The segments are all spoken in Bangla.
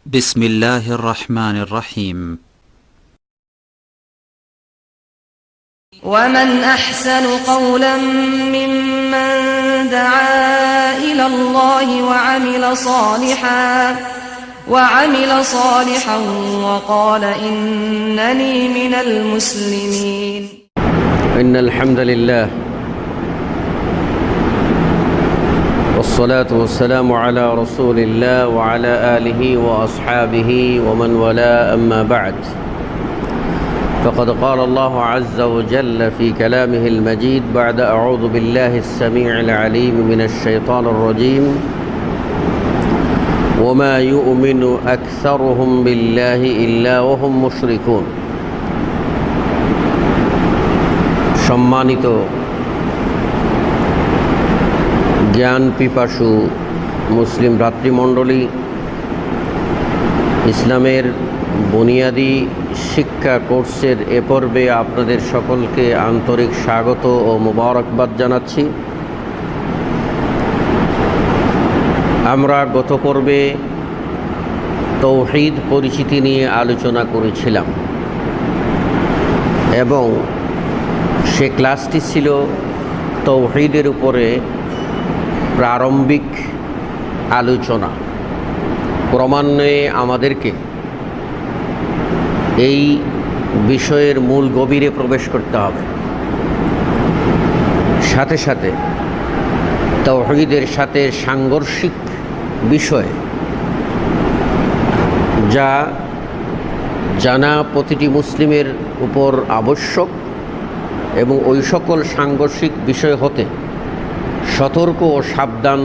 بسم الله الرحمن الرحيم. ومن أحسن قولا ممن دعا إلى الله وعمل صالحا وقال إنني من المسلمين. إن الحمد لله والصلاة والسلام على رسول الله وعلى آله وأصحابه ومن والاه، أما بعد، فقد قال الله عز وجل في كلامه المجيد بعد أعوذ بالله السميع العليم من الشيطان الرجيم: وما يؤمن أكثرهم بالله إلا وهم مشركون। সম্মানিত জ্ঞান পিপাসু মুসলিম ভ্রাতৃমণ্ডলী, ইসলামের বুনিয়াদী শিক্ষা কোর্সের এ পর্বে আপনাদের সকলকে আন্তরিক স্বাগত ও মোবারকবাদ জানাচ্ছি। আমরা গত পর্বে তৌহিদ পরিচিতি নিয়ে আলোচনা করেছিলাম এবং সে ক্লাসটি ছিল তৌহিদের উপরে প্রারম্ভিক আলোচনা। ক্রমান্বয়ে আমাদেরকে এই বিষয়ের মূল গভীরে প্রবেশ করতে হবে। সাথে সাথে তাওহীদের সাথে সাংঘর্ষিক বিষয় যা জানা প্রতিটি মুসলিমের উপর আবশ্যক এবং ওই সকল সাংঘর্ষিক বিষয় হতে সতর্ক ও সাবধান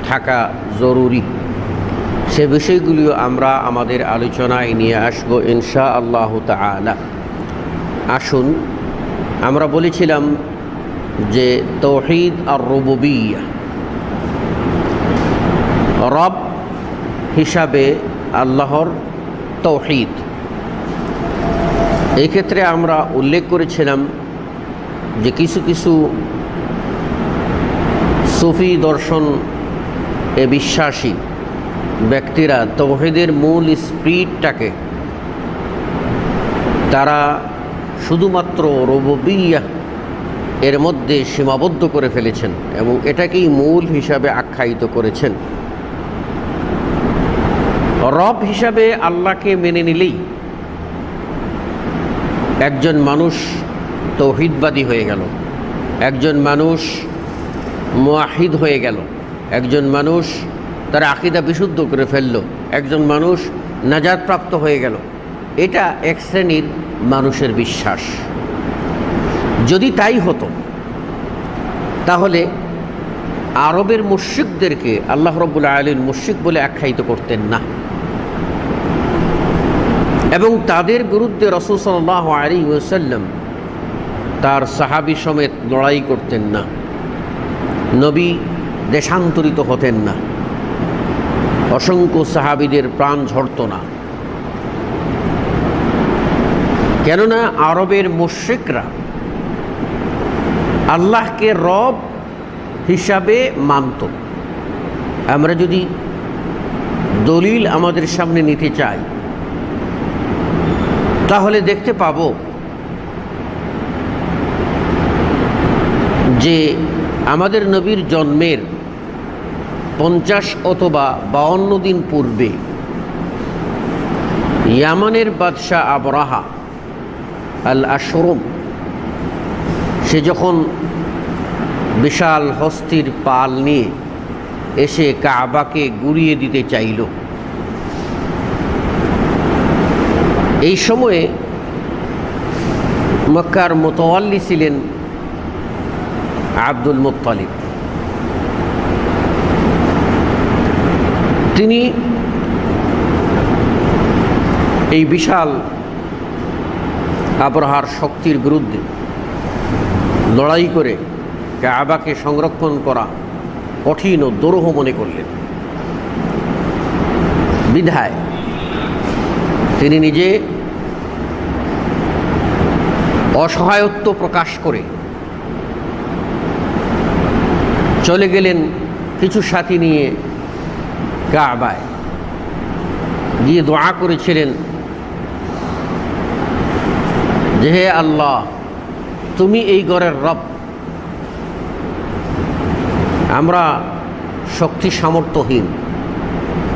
থাকা জরুরি, সে বিষয়গুলিও আমরা আমাদের আলোচনায় নিয়ে আসবো ইনশাআল্লাহু তাআলা। আসুন, আমরা বলেছিলাম যে তাওহীদ আর রুবুবিয়্যাহ, রব হিসাবে আল্লাহর তাওহীদ, এই ক্ষেত্রে আমরা উল্লেখ করেছিলাম যে কিছু কিছু সুফি দর্শন এ বিশ্বাসী ব্যক্তিরা তাওহীদের মূল স্পিরিটটাকে তারা শুধুমাত্র রুবুবিয়্যাহ এর মধ্যে সীমাবদ্ধ করে ফেলেছেন এবং এটাকেই মূল হিসাবে আখ্যায়িত করেছেন। রব হিসাবে আল্লাহকে মেনে নিলেই একজন মানুষ তাওহীদবাদী হয়ে গেল, একজন মানুষ মুওয়াহিদ হয়ে গেল, একজন মানুষ তার আকীদা বিশুদ্ধ করে ফেলল, একজন মানুষ নাজাতপ্রাপ্ত হয়ে গেল। এটা এক শ্রেণীর মানুষের বিশ্বাস। যদি তাই হতো তাহলে আরবের মুশরিকদেরকে আল্লাহ রাব্বুল আলামিন মুশরিক বলে আখ্যায়িত করতেন না এবং তাদের বিরুদ্ধে রাসূল সাল্লাল্লাহু আলাইহি ওয়াসাল্লাম তার সাহাবী সমেত লড়াই করতেন না, নবী দেশান্তরিত হতেন না, অসংখ্য সাহাবীদের প্রাণ ঝরত না। কেননা আরবের মুশরিকরা আল্লাহকে রব হিসাবে মানত। আমরা যদি দলিল আমাদের সামনে নিতে চাই তাহলে দেখতে পাব যে আমাদের নবীর জন্মের 50 অথবা 52 দিন পূর্বে ইয়ামানের বাদশাহ আবরাহা আল আশরম, সে যখন বিশাল হস্তির পাল নিয়ে এসে কাবাকে গুড়িয়ে দিতে চাইল, এই সময়ে মক্কার মুতাওয়াল্লি ছিলেন আব্দুল মুত্তালিব। তিনি এই বিশাল আবরাহার শক্তির বিরুদ্ধে লড়াই করে কাবাকে সংরক্ষণ করা কঠিন ও দুরূহ মনে করলেন। বিধায় তিনি নিজে অসহায়ত্ব প্রকাশ করে চলে গেলেন কিছু সাথী নিয়ে কাবায় গিয়ে দোয়া করেছিলেন যে হে আল্লাহ, তুমি এই ঘরের রব, আমরা শক্তি সামর্থ্যহীন,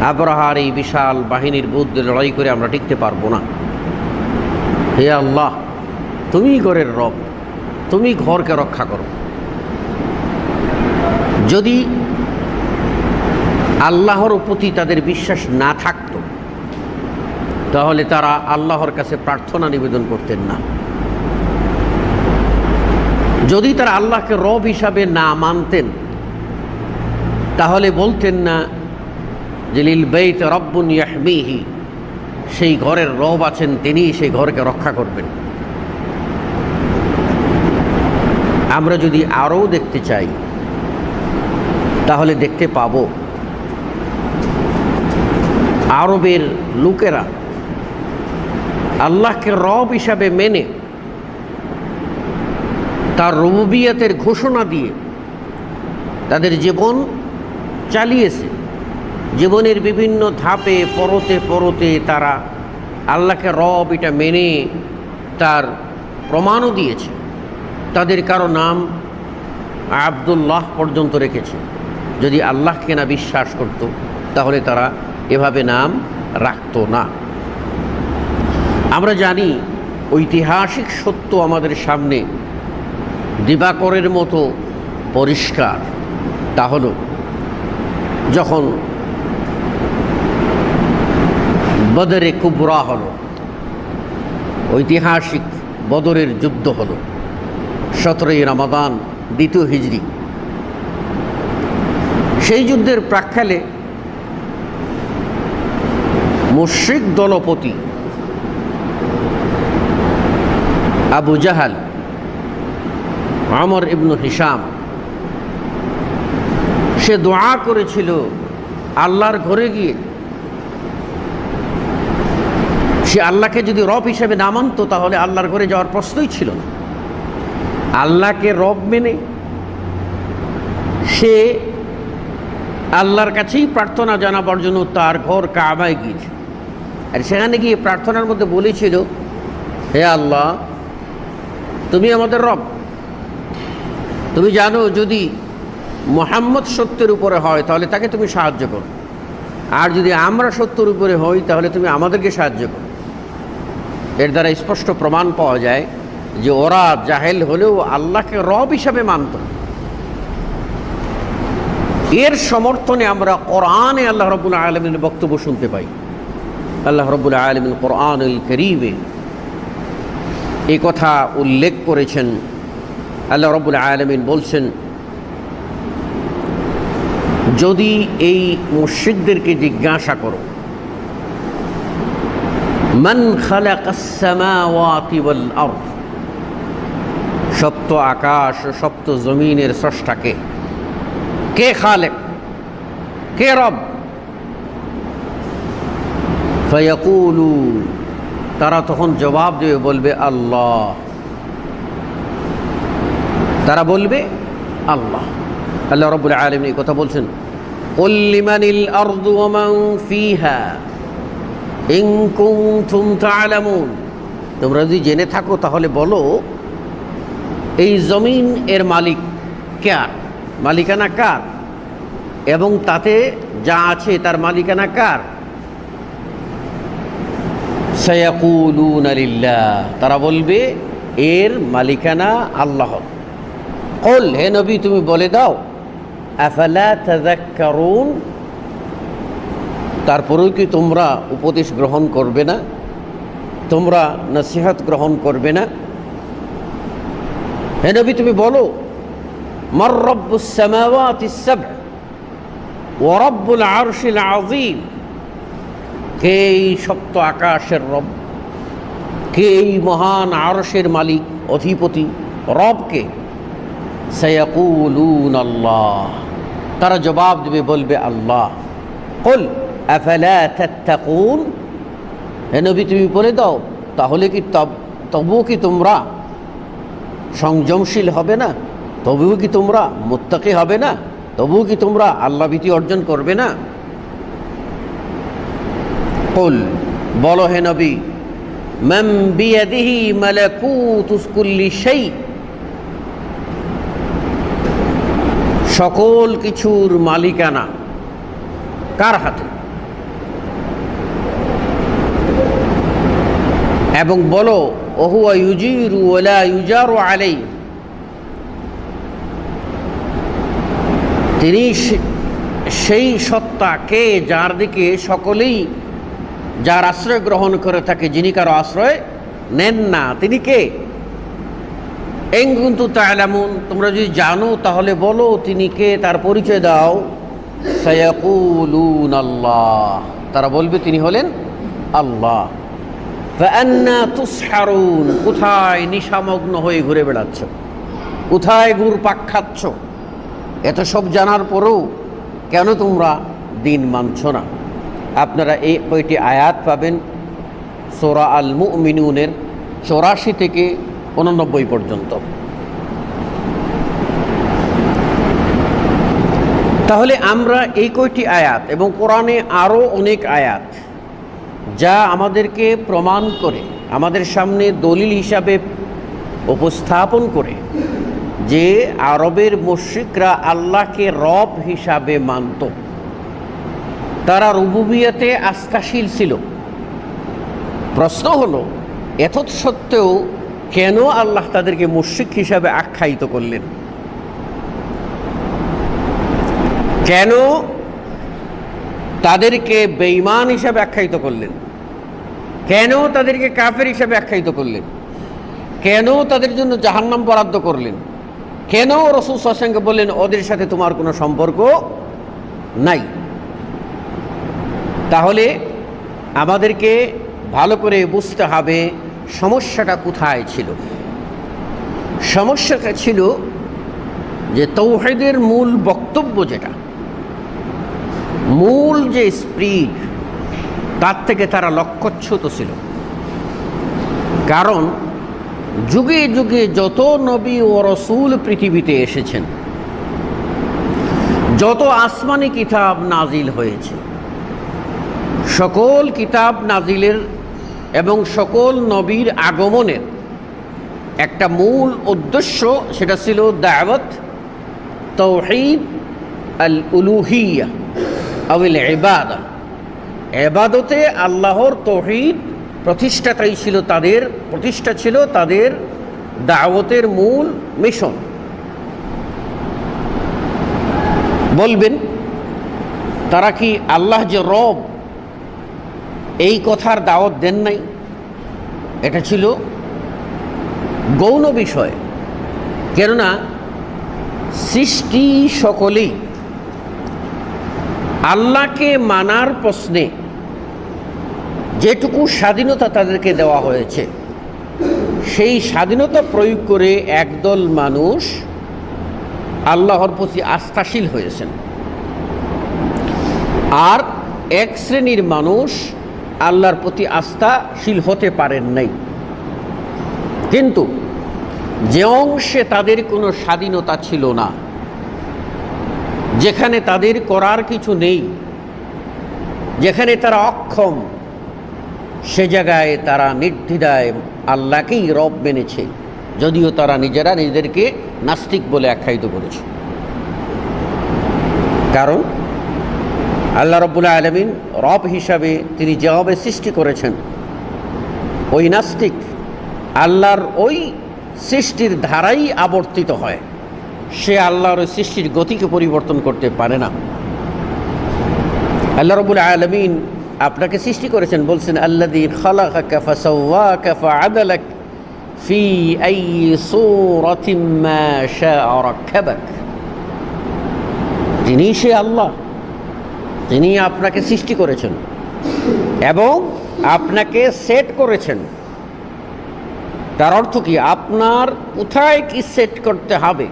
আবরাহার এই বিশাল বাহিনীর বিরুদ্ধে লড়াই করে আমরা টিকতে পারবো না। হে আল্লাহ, তুমি ঘরের রব, তুমি ঘরকে রক্ষা করো। যদি আল্লাহর প্রতি তাদের বিশ্বাস না থাকত, তাহলে তারা আল্লাহর কাছে প্রার্থনা নিবেদন করতেন না। যদি তারা আল্লাহকে রব হিসাবে না মানতেন, তাহলে বলতেন না যে লিল বাইত রব্বুন ইয়াহমিহি, সেই ঘরের রব আছেন, তিনি সেই ঘরকে রক্ষা করবেন। আমরা যদি আরও দেখতে চাই, তাহলে দেখতে পাব আরবের লোকেরা আল্লাহকে রব হিসাবে মেনে তার রুবুবিয়তের ঘোষণা দিয়ে তাদের জীবন চালিয়েছে। জীবনের বিভিন্ন ধাপে পরতে পরতে তারা আল্লাহকে রব এটা মেনে তার প্রমাণও দিয়েছে। তাদের কারো নাম আব্দুল্লাহ পর্যন্ত রেখেছে। যদি আল্লাহকে না বিশ্বাস করত, তাহলে তারা এভাবে নাম রাখত না। আমরা জানি ঐতিহাসিক সত্য আমাদের সামনে দিবাকরের মতো পরিষ্কার। তা হলো, যখন বদরে কুবরা হলো, ঐতিহাসিক বদরের যুদ্ধ হলো 17ই রমাদান 2য় হিজরি। সেই যুদ্ধের প্রাক্কালে মুশরিক দলপতি আবু জাহাল, আমর ইবনে হিশাম, সে দোয়া করেছিল আল্লাহর ঘরে গিয়ে। সে আল্লাহকে যদি রব হিসেবে না মানত, তাহলে আল্লাহর ঘরে যাওয়ার প্রশ্নই ছিল না। আল্লাহকে রব মেনে সে আল্লাহর কাছেই প্রার্থনা জানাবার জন্য তার ঘর কাবায় গিয়েছে। আর সেখানে গিয়ে প্রার্থনার মধ্যে বলেছিল, হে আল্লাহ, তুমি আমাদের রব। তুমি জানো যদি মুহাম্মদ সত্যের উপরে হয়, তাহলে তাকে তুমি সাহায্য করো, আর যদি আমরা সত্যের উপরে হই, তাহলে তুমি আমাদেরকে সাহায্য করো। এর দ্বারা স্পষ্ট প্রমাণ পাওয়া যায় যে ওরা জাহেল হলেও আল্লাহকে রব হিসাবে মানত। এর সমর্থনে আমরা কোরআনে আল্লাহ রাব্বুল আলামিনের বক্তব্য শুনতে পাই। আল্লাহ রাব্বুল আলামিন কোরআনুল কারীমে এই কথা উল্লেখ করেছেন। আল্লাহ রাব্বুল আলামিন বলছেন, যদি এই মুশরিকদেরকে জিজ্ঞাসা করো, মান খালাকাস সামাওয়াতি ওয়াল আরদ, সপ্ত আকাশ ও সপ্ত জমিনের স্রষ্টাকে, কে খালেক, কে রব? ফায়াকুলু, তারা তখন জবাব দেবে, বলবে আল্লাহ। তারা বলবে আল্লাহ। আল্লাহ রাব্বুল আলামিন এই কথা বলছেন, কুল লিমানিল আরদু ওয়া মান ফিহা ইন কুনতুম তা'লামুন, তোমরা যদি জেনে থাকো তাহলে বলো এই জমিন এর মালিক কার, মালিকানা কার, এবং তাতে যা আছে তার মালিকানা কার? সায়াকুলুনা লিল্লাহ, তারা বলবে এর মালিকানা আল্লাহর। কুল, হে নবী তুমি বলে দাও, আফালা তাযাক্কারুন, তারপরেও কি তোমরা উপদেশ গ্রহণ করবে না, তোমরা নসিহত গ্রহণ করবে না? হে নবী তুমি বলো, মার রব্বুস সামাওয়াতিস সাব'আ ওয়া রব্বুল আরশিল আযীম, কে এই সপ্ত আকাশের রব, কে এই মহান আরশের মালিক অধিপতি, রব কে? সায়াকুলুন আল্লাহ, তারা জবাব দেবে, বলবে আল্লাহ। কুল আফালা তাত্তাকুন, হে নবী তুমি বলে দাও, তাহলে কি তবুও কি তোমরা সংযমশীল হবে না? তবুও কি তোমরা মুত্তাকি হবে না? তবুও কি তোমরা আল্লাহ ভীতি অর্জন করবে না? কুল, বলো হে নবী, মান বিয়াদিহি মালাকুতুস কুল্লি শাই, সকল কিছুর মালিকানা কার হাতে? এবং বলো ওহুয়া ইউজিরু ওয়ালা ইউজারু আলাইহি, তিনি সেই সত্তা কে যার দিকে সকলেই যার আশ্রয় গ্রহণ করে থাকে, যিনি কারো আশ্রয় নেন না, তিনি কে? ইন কুনতুম তা'লামুন, তোমরা যদি জানো তাহলে বলো তিনি কে, তার পরিচয় দাও। সায়াকুলুন আল্লাহ, তারা বলবে তিনি হলেন আল্লাহ। ফাআন্না তুসহারুন, কোথায় নিশামগ্ন হয়ে ঘুরে বেড়াচ্ছ, কোথায় ঘুরপাক খাচ্ছ? এত সব জানার পরেও কেন তোমরা দিন মানছ না? আপনারা এই কয়টি আয়াত পাবেন সূরা আল মুমিনুনের 84 থেকে 89 পর্যন্ত। তাহলে আমরা এই কয়টি আয়াত এবং কোরআনে আরও অনেক আয়াত যা আমাদেরকে প্রমাণ করে, আমাদের সামনে দলিল হিসাবে উপস্থাপন করে যে আরবের মুশরিকরা আল্লাহকে রব হিসাবে মানত, তারা রুবুবিয়তে আস্থাশীল ছিল। প্রশ্ন হলো, এত সত্ত্বেও কেন আল্লাহ তাদেরকে মুশরিক হিসাবে আখ্যায়িত করলেন? কেন তাদেরকে বেঈমান হিসাবে আখ্যায়িত করলেন? কেন তাদেরকে কাফের হিসাবে আখ্যায়িত করলেন? কেন তাদের জন্য জাহান্নাম বরাদ্দ করলেন? কেন রাসূল সাল্লাল্লাহু আলাইহি ওয়াসাল্লামকে বললেন ওদের সাথে তোমার কোনো সম্পর্ক নাই? তাহলে আমাদেরকে ভালো করে বুঝতে হবে সমস্যাটা কোথায় ছিল। সমস্যাটা ছিল যে তাওহীদের মূল বক্তব্য, যেটা মূল যে স্পিরিট, তার থেকে তারা লক্ষ্যচ্যুত ছিল। কারণ যুগে যুগে যত নবী ও রাসূল পৃথিবীতে এসেছেন, যত আসমানি কিতাব নাজিল হয়েছে, সকল কিতাব নাজিলের এবং সকল নবীর আগমনের একটা মূল উদ্দেশ্য, সেটা ছিল দাওয়াত তাওহীদ আল উলুহিয়া আওয়াল ইবাদা, ইবাদতে আল্লাহর তাওহীদ প্রতিষ্ঠাটাই ছিল তাদের প্রতিষ্ঠা, ছিল তাদের দাওয়াতের মূল মিশন। বলবেন তারা কি আল্লাহ যে রব এই কথার দাওয়াত দেন নাই? এটা ছিল গৌণ বিষয়। কেননা সৃষ্টি সকলেই আল্লাহকে মানার প্রশ্নে যেটুকু স্বাধীনতা তাদেরকে দেওয়া হয়েছে, সেই স্বাধীনতা প্রয়োগ করে একদল মানুষ আল্লাহর প্রতি আস্থাশীল হয়েছেন, আর এক শ্রেণীর মানুষ আল্লাহর প্রতি আস্থাশীল হতে পারেন নাই। কিন্তু যে অংশে তাদের কোনো স্বাধীনতা ছিল না, যেখানে তাদের করার কিছু নেই, যেখানে তারা অক্ষম, সে জায়গায় তারা নির্দ্বিধায় আল্লাহকেই রব মেনেছে, যদিও তারা নিজেরা নিজেদেরকে নাস্তিক বলে আখ্যায়িত করেছে। কারণ আল্লাহ রাব্বুল আলামিন রব হিসাবে তিনি যেভাবে সৃষ্টি করেছেন, ওই নাস্তিক আল্লাহর ওই সৃষ্টির ধারাই আবর্তিত হয়, সে আল্লাহর ওই সৃষ্টির গতিকে পরিবর্তন করতে পারে না। আল্লাহ রাব্বুল আলামিন আপনাকে সৃষ্টি করেছেন, বলছেন আল্লাযী খালাকাকা ফাসাওয়াকা ফাআদালাক ফি আইয়ি সূরাতিন মা শাআ রাক্কাবাক। তিনি সে আল্লাহ, তিনি আপনাকে সৃষ্টি করেছেন এবং আপনাকে সেট করেছেন। তার অর্থ কি? আপনার কোথায় কি সেট করতে হবে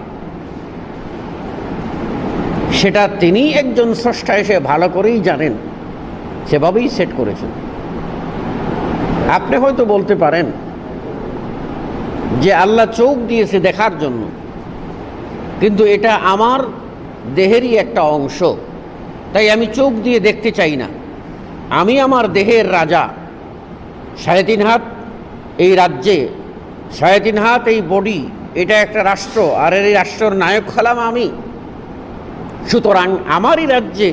সেটা তিনি একজন স্রষ্টা এসে ভালো করেই জানেন, সেভাবেই সেট করেছেন। আপনি হয়তো বলতে পারেন যে আল্লাহ চোখ দিয়েছে দেখার জন্য, কিন্তু এটা আমার দেহেরই একটা অংশ, তাই আমি চোখ দিয়ে দেখতে চাই না। আমি আমার দেহের রাজা, 3.5 হাত এই রাজ্যে, 3.5 হাত এই বডি, এটা একটা রাষ্ট্র, আর এই রাষ্ট্রের নায়ক হলাম আমি। সুতরাং আমারই রাজ্যে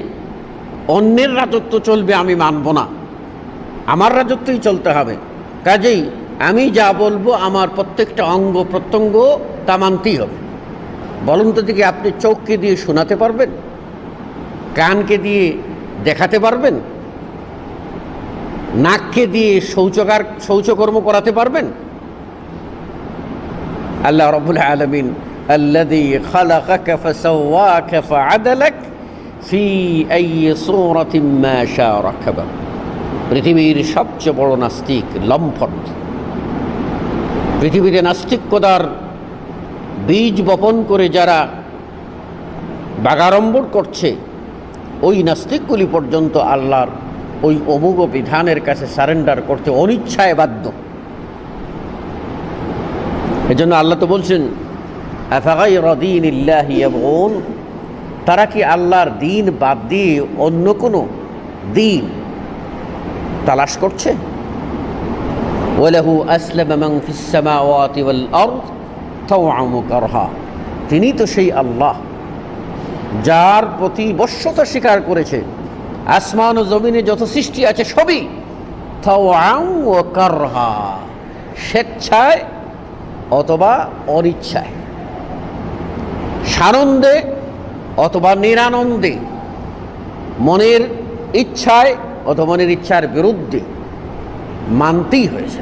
অন্যের রাজত্ব চলবে আমি মানব না, আমার রাজত্বই চলতে হবে। কাজেই আমি যা বলবো আমার প্রত্যেকটা অঙ্গ প্রত্যঙ্গ তা মানতেই হবে। বলুন তো দেখি, আপনি চোখকে দিয়ে শোনাতে পারবেন? কানকে দিয়ে দেখাতে পারবেন? নাককে দিয়ে শৌচকর্ম করাতে পারবেন? আল্লাহ রাব্বুল আলামিন আল্লাযী খালাকাকা ফাসাওয়াকা ফাআদালাক ফি আইয়ি সূরাতিন মা শাআ রাকাবা। পৃথিবীর সবচেয়ে বড় নাস্তিক, লম্পট, পৃথিবীতে নাস্তিক্যতার বীজ বপন করে যারা বাগাড়ম্বর করছে, ওই নাস্তিকগুলি পর্যন্ত আল্লাহর ওই অমোঘ বিধানের কাছে সারেন্ডার করতে অনিচ্ছায় বাধ্য। এজন্য আল্লাহ তো বলছেন, আফাগাইরা দীনিল্লাহি ইয়াবগুন, তারা কি আল্লাহর দিন বাদ দিয়ে অন্য কোনো দিন তালাশ করছে? ওয়ালাহু আসলামা মান ফিস সামাওয়াতি ওয়াল আরদ তাওআন ওয়া কারহা, তিনি তো সেই আল্লাহ যার প্রতি বশ্যতা স্বীকার করেছে। আসমান ও জমিনে যত সৃষ্টি আছে সবই তাওআন ওয়া কারহা, স্বেচ্ছায় অথবা অনিচ্ছায়, সানন্দে অথবা নিরানন্দে, মনের ইচ্ছায় অথবা মনের ইচ্ছার বিরুদ্ধে মানতেই হয়েছে।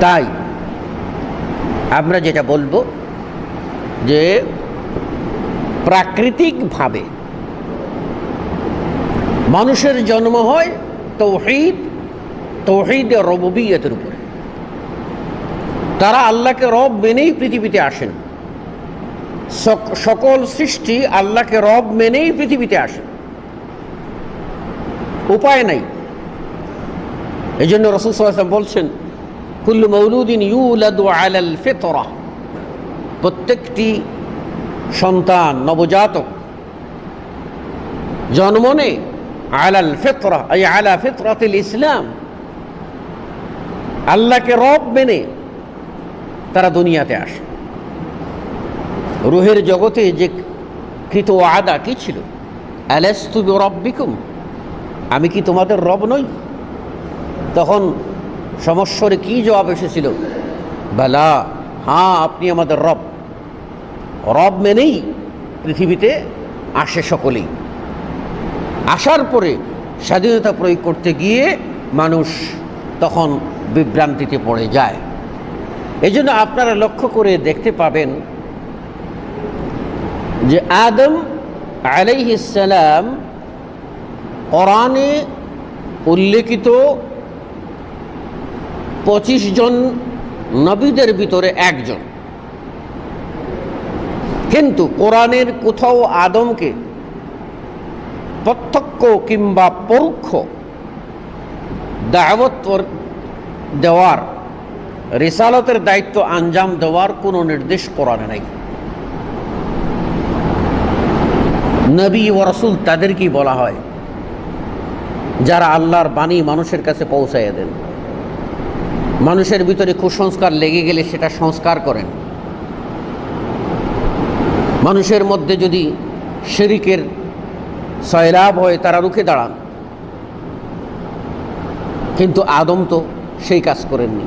তাই আমরা যেটা বলবো যে প্রাকৃতিকভাবে মানুষের জন্ম হয় তৌহিদে রুবুবিয়তের উপরে। তারা আল্লাহকে রব মেনেই পৃথিবীতে আসেন, সকল সৃষ্টি আল্লাহকে রব মেনেই পৃথিবীতে আসে, উপায় নাই। এই জন্য রাসূল সাল্লাল্লাহু আলাইহি ওয়াসাল্লাম বলছেন, কুল্লু মাউলুদিন ইউলাদু আলাল ফিতরা, প্রত্যেকটি সন্তান নবজাতক জন্ম নেয় আলাল ফিতরা, আই আলা ফিতরাতিল ইসলাম, আল্লাহকে রব মেনে তারা দুনিয়াতে আসে। রুহের জগতে যে কৃত ওয়াদা কি ছিল? আলাস্তু বিরাব্বিকুম, আমি কি তোমাদের রব নই? তখন সমস্বরে কি জবাব এসেছিল? বালা, হ্যাঁ আপনি আমাদের রব। রব মেনেই পৃথিবীতে আসে সকলেই। আসার পরে স্বাধীনতা প্রয়োগ করতে গিয়ে মানুষ তখন বিভ্রান্তিতে পড়ে যায়। এই জন্য আপনারা লক্ষ্য করে দেখতে পাবেন যে আদম আলাইহিস সালাম কোরআনে উল্লেখিত 25 জন নবীদের ভিতরে একজন, কিন্তু কোরআনের কোথাও আদমকে প্রত্যক্ষ কিংবা পরোক্ষ দাওয়াত দেওয়ার, রিসালাতের দায়িত্ব আঞ্জাম দেওয়ার কোনো নির্দেশ কোরআনে নাই। নবী ও রাসূল তাদেরকেই বলা হয় যারা আল্লাহর বাণী মানুষের কাছে পৌঁছাইয়া দেন। মানুষের ভিতরে কুসংস্কার লেগে গেলে সেটা সংস্কার করেন। মানুষের মধ্যে যদি শিরকের সয়লাব হয় তারা রুখে দাঁড়ান। কিন্তু আদম তো সেই কাজ করেননি।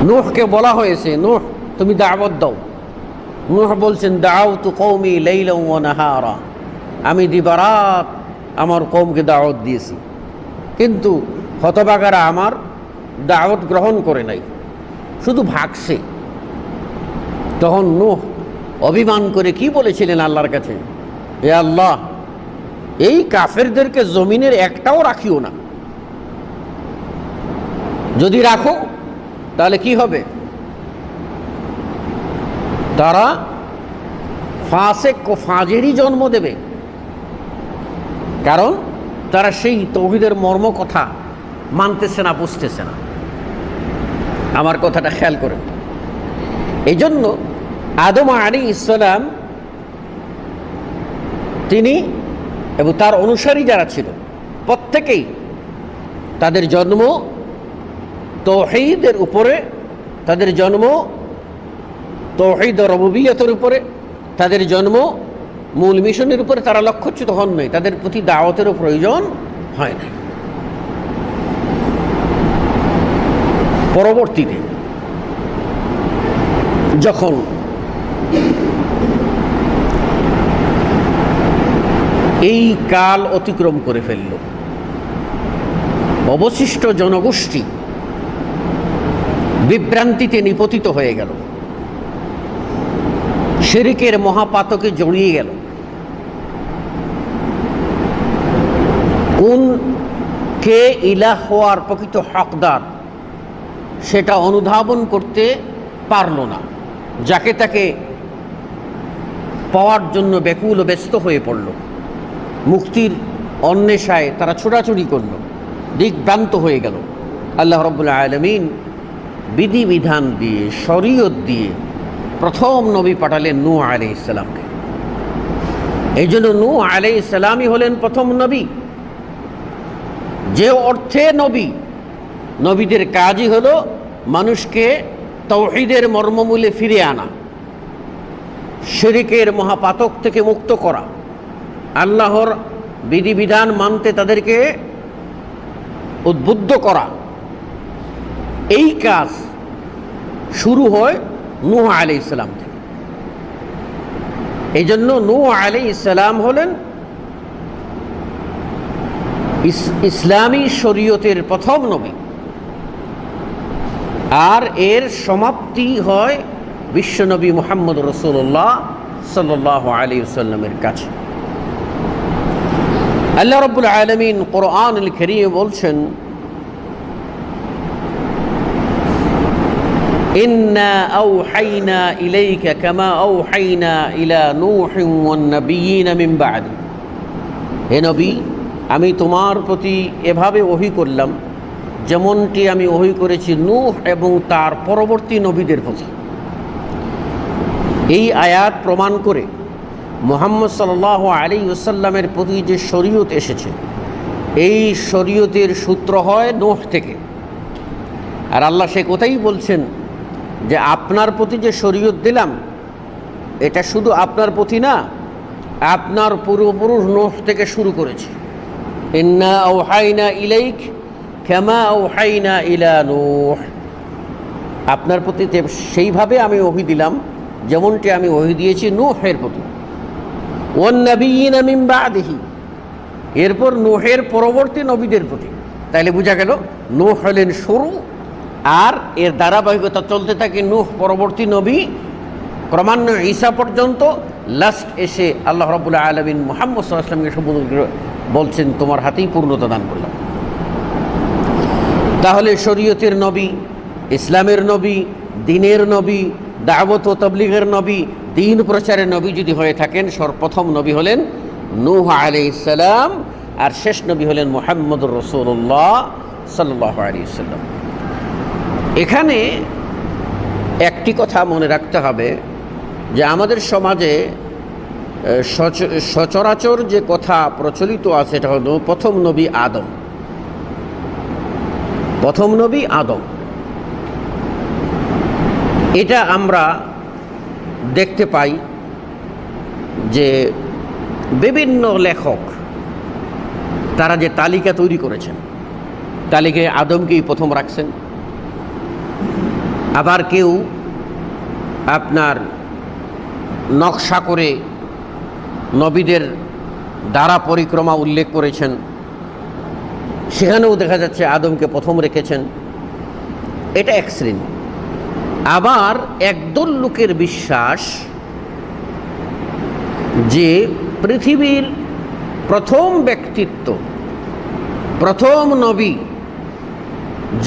নূহকে বলা হয়েছে, নূহ তুমি দাওয়াত দাও। নূহ বলছেন, দাওয়াতু কওমি লাইলান ওয়া নাহারা, আমি দিবারাত আমার কওমকে দাওয়াত দিয়েছি, কিন্তু হতভাগারা আমার দাওয়াত গ্রহণ করে নাই, শুধু ভাগছে। তখন নূহ অভিমান করে কি বলেছিলেন আল্লাহর কাছে? হে আল্লাহ, এই কাফেরদেরকে জমিনের একটাও রাখিও না, যদি রাখো তাহলে কি হবে? তারা ফাসেক ও ফাজেরই জন্ম দেবে, কারণ তারা সেই তৌহিদের মর্ম কথা মানতেছে না, বুঝতেছে না। আমার কথাটা খেয়াল করেন। এই জন্য আদম আলাইহিস সালাম তিনি এবং তার অনুসারী যারা ছিল প্রত্যেকেই তাদের জন্ম তাওহীদের উপরে, তাদের জন্ম তাওহীদ ও রুবুবিয়তের উপরে, তাদের জন্ম মূল মিশনের উপরে। তারা লক্ষ্যচ্যুত হন নাই, তাদের প্রতি দাওয়াতেরও প্রয়োজন হয় না। পরবর্তীতে যখন এই কাল অতিক্রম করে ফেলল, অবশিষ্ট জনগোষ্ঠী বিভ্রান্তিতে নিপতিত হয়ে গেল, শিরকের মহাপাতকে জড়িয়ে গেল, কোন কে ইলাহ হওয়ার প্রকৃত হকদার সেটা অনুধাবন করতে পারল না, যাকে তাকে পাওয়ার জন্য ব্যাকুল ও ব্যস্ত হয়ে পড়ল, মুক্তির অন্বেষায় তারা ছোটাছুটি করল, দিকভ্রান্ত হয়ে গেল। আল্লাহ রাব্বুল আলামিন বিধিবিধান দিয়ে, শরীয়ত দিয়ে প্রথম নবী পাঠালেন নূহ আলাইহিস সালামকে। এই জন্য নূহ আলাইহিস সালামই হলেন প্রথম নবী। যে অর্থে নবী, নবীদের কাজই হলো মানুষকে তাওহীদের মর্মমূলে ফিরে আনা, শিরকের মহাপাতক থেকে মুক্ত করা, আল্লাহর বিধিবিধান মানতে তাদেরকে উদ্বুদ্ধ করা। এই কাজ শুরু হয় নূহ আলাইহিস সালাম থেকে। এই জন্য নূহ আলাইহিস সালাম হলেন ইসলামী শরীয়তের প্রথম নবী, আর এর সমাপ্তি হয় বিশ্বনবী মুহাম্মদ রাসূলুল্লাহ সাল্লাল্লাহু আলাইহি ওয়াসাল্লামের কাছে। আল্লাহ রাব্বুল আলামিন কোরআনুল কারীমে বলছেন, ইন্না আওহাইনা ইলাইকা কামা আওহাইনা ইলা নূহিন ওয়ান নাবিয়্যিনা মিন বা'দি। হে নবী, আমি তোমার প্রতি এভাবে ওহী করলাম যেমনটি আমি ওহী করেছি নূহ এবং তার পরবর্তী নবীদের প্রতি। এই আয়াত প্রমাণ করে মুহাম্মদ সাল্লাল্লাহু আলাইহি ওয়াসাল্লামের প্রতি যে শরীয়ত এসেছে, এই শরীয়তের সূত্র হয় নূহ থেকে। আর আল্লাহ সে কথাই বলছেন যে আপনার প্রতি যে শরীয়ত দিলাম এটা শুধু আপনার প্রতি না, আপনার পূর্বপুরুষ নূহ থেকে শুরু করেছে। ইন্না আওহাইনা ইলাইক কামা আওহাইনা ইলা নূহ। আপনার প্রতি সেইভাবে আমি ওহী দিলাম যেমনটি আমি ওহী দিয়েছি নূহের প্রতি। ওয়ান নাবিয়্যিনা মিন বা'দিহি, এরপর নূহের পরবর্তী নবীদের প্রতি। তাইলে বোঝা গেল নূহ হলেন শুরু, আর এর ধারাবাহিকতা চলতে থাকে নূহ পরবর্তী নবী, ক্রমান্বয়ে ঈসা পর্যন্ত। লাস্ট এসে আল্লাহ রাব্বুল আলামিন মুহাম্মদ সাল্লাল্লাহু আলাইহি ওয়াসাল্লামকে বলছেন তোমার হাতেই পূর্ণতা দান করলাম। তাহলে শরীয়তের নবী, ইসলামের নবী, দ্বীনের নবী, দাওয়াত ও তাবলীগের নবী, দ্বীন প্রচারের নবী যদি হয়ে থাকেন, সর্বপ্রথম নবী হলেন নূহ আলাইহিস সালাম, আর শেষ নবী হলেন মুহাম্মদুর রাসূলুল্লাহ সাল্লাল্লাহু আলাইহি ওয়াসাল্লাম। এখানে একটি কথা মনে রাখতে হবে যে আমাদের সমাজে সচরাচর যে কথা প্রচলিত আছে এটা হলো প্রথম নবী আদম। প্রথম নবী আদম, এটা আমরা দেখতে পাই যে বিভিন্ন লেখক তারা যে তালিকা তৈরি করেছেন, তালিকায় আদমকেই প্রথম রাখছেন। আবার কেউ আপনার নকশা করে নবীদের দ্বারা পরিক্রমা উল্লেখ করেছেন, সেখানেও দেখা যাচ্ছে আদমকে প্রথম রেখেছেন। এটা এক শ্রেণী। আবার একদল লোকের বিশ্বাস যে পৃথিবীর প্রথম ব্যক্তিত্ব, প্রথম নবী,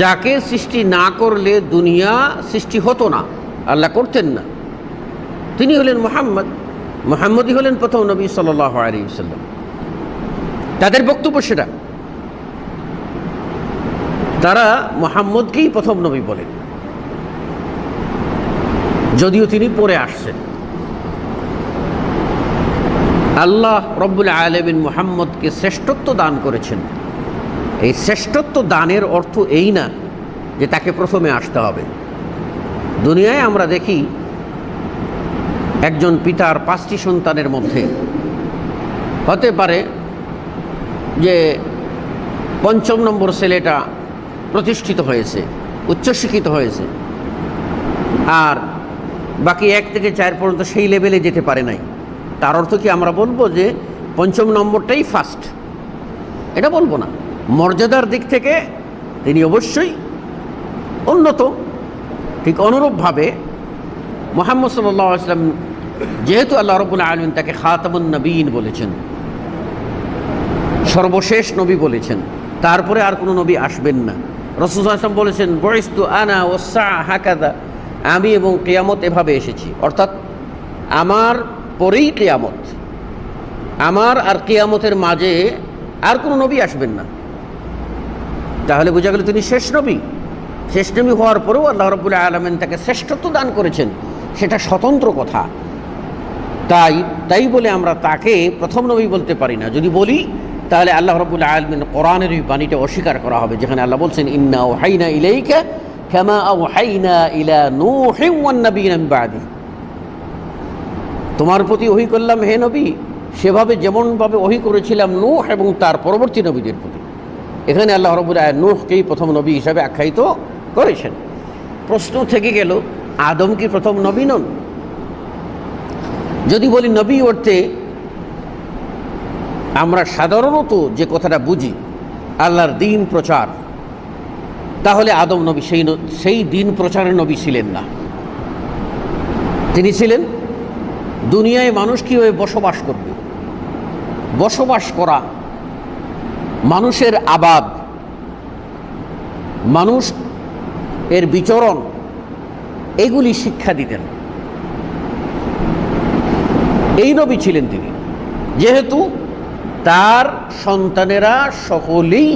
যাকে সৃষ্টি না করলে দুনিয়া সৃষ্টি হতো না, আল্লাহ করতেন না, তিনি হলেন মুহাম্মদ। মুহাম্মদই হলেন প্রথম নবী সাল্লাল্লাহু আলাইহি ওয়াসাল্লাম। তাদের বক্তব্য সেটা, তারা মুহাম্মদকেই প্রথম নবী বলেন, যদিও তিনি পরে আসছেন। আল্লাহ রব্বুল আলামিন মুহাম্মদকে শ্রেষ্ঠত্ব দান করেছেন। এই শ্রেষ্ঠত্ব দানের অর্থ এই না যে তাকে প্রথমে আসতে হবে। দুনিয়ায় আমরা দেখি একজন পিতার 5টি সন্তানের মধ্যে হতে পারে যে 5ম নম্বর ছেলেটা প্রতিষ্ঠিত হয়েছে, উচ্চশিক্ষিত হয়েছে, আর বাকি 1 থেকে 4 পর্যন্ত সেই লেভেলে যেতে পারে নাই। তার অর্থ কি আমরা বলবো যে 5ম নম্বরটাই ফার্স্ট? এটা বলবো না। মর্যাদার দিক থেকে তিনি অবশ্যই উন্নত। ঠিক অনুরূপভাবে মুহাম্মদ সাল্লাল্লাহু আলাইহি ওয়াসাল্লাম, যেহেতু আল্লাহ রাব্বুল আলামিন তাকে খাতামুন নবীন বলেছেন, সর্বশেষ নবী বলেছেন, তারপরে আর কোনো নবী আসবেন না। রাসূল সাল্লাল্লাহু আলাইহি ওয়াসাল্লাম বলেছেন, বুইসতু আনা ওয়াস-সা হাকাযা, আমি এবং কিয়ামত এভাবে এসেছি, অর্থাৎ আমার পরেই কিয়ামত, আমার আর কিয়ামতের মাঝে আর কোনো নবী আসবেন না। তাহলে বোঝা গেল তিনি শেষ নবী। শেষ নবী হওয়ার পরেও আল্লাহ রাব্বুল আলামিন তাকে শ্রেষ্ঠত্ব দান করেছেন, সেটা স্বতন্ত্র কথা। তাই বলে আমরা তাকে প্রথম নবী বলতে পারি না। যদি বলি তাহলে আল্লাহ রাব্বুল আলামিন কোরআনের এই বাণীটা অস্বীকার করা হবে, যেখানে আল্লাহ বলছেন, ইন্না আওহাইনা ইলাইকা কামা আওহাইনা ইলা নূহিন ওয়ান নাবিয়্যিনা মিন বা'দি, তোমার প্রতি ওহী করলাম হে নবী, সেভাবে যেমনভাবে ওহী করেছিলাম নূহ এবং তার পরবর্তী নবীদের প্রতি। এখানে আল্লাহ রাব্বুল আলামিন নূহকেই প্রথম নবী হিসাবে আখ্যায়িত করেছেন। প্রশ্ন থেকে গেল, আদম কি প্রথম নবী নন? যদি বলি নবী অর্থে আমরা সাধারণত যে কথাটা বুঝি আল্লাহর দ্বীন প্রচার, তাহলে আদম নবী সেই দ্বীন প্রচারের নবী ছিলেন না। তিনি ছিলেন দুনিয়ায় মানুষ কীভাবে বসবাস করবে, বসবাস করা, মানুষের আবাদ, মানুষ এর বিচরণ, এগুলি শিক্ষা দিতেন। এই নবী ছিলেন তিনি, যেহেতু তার সন্তানেরা সকলেই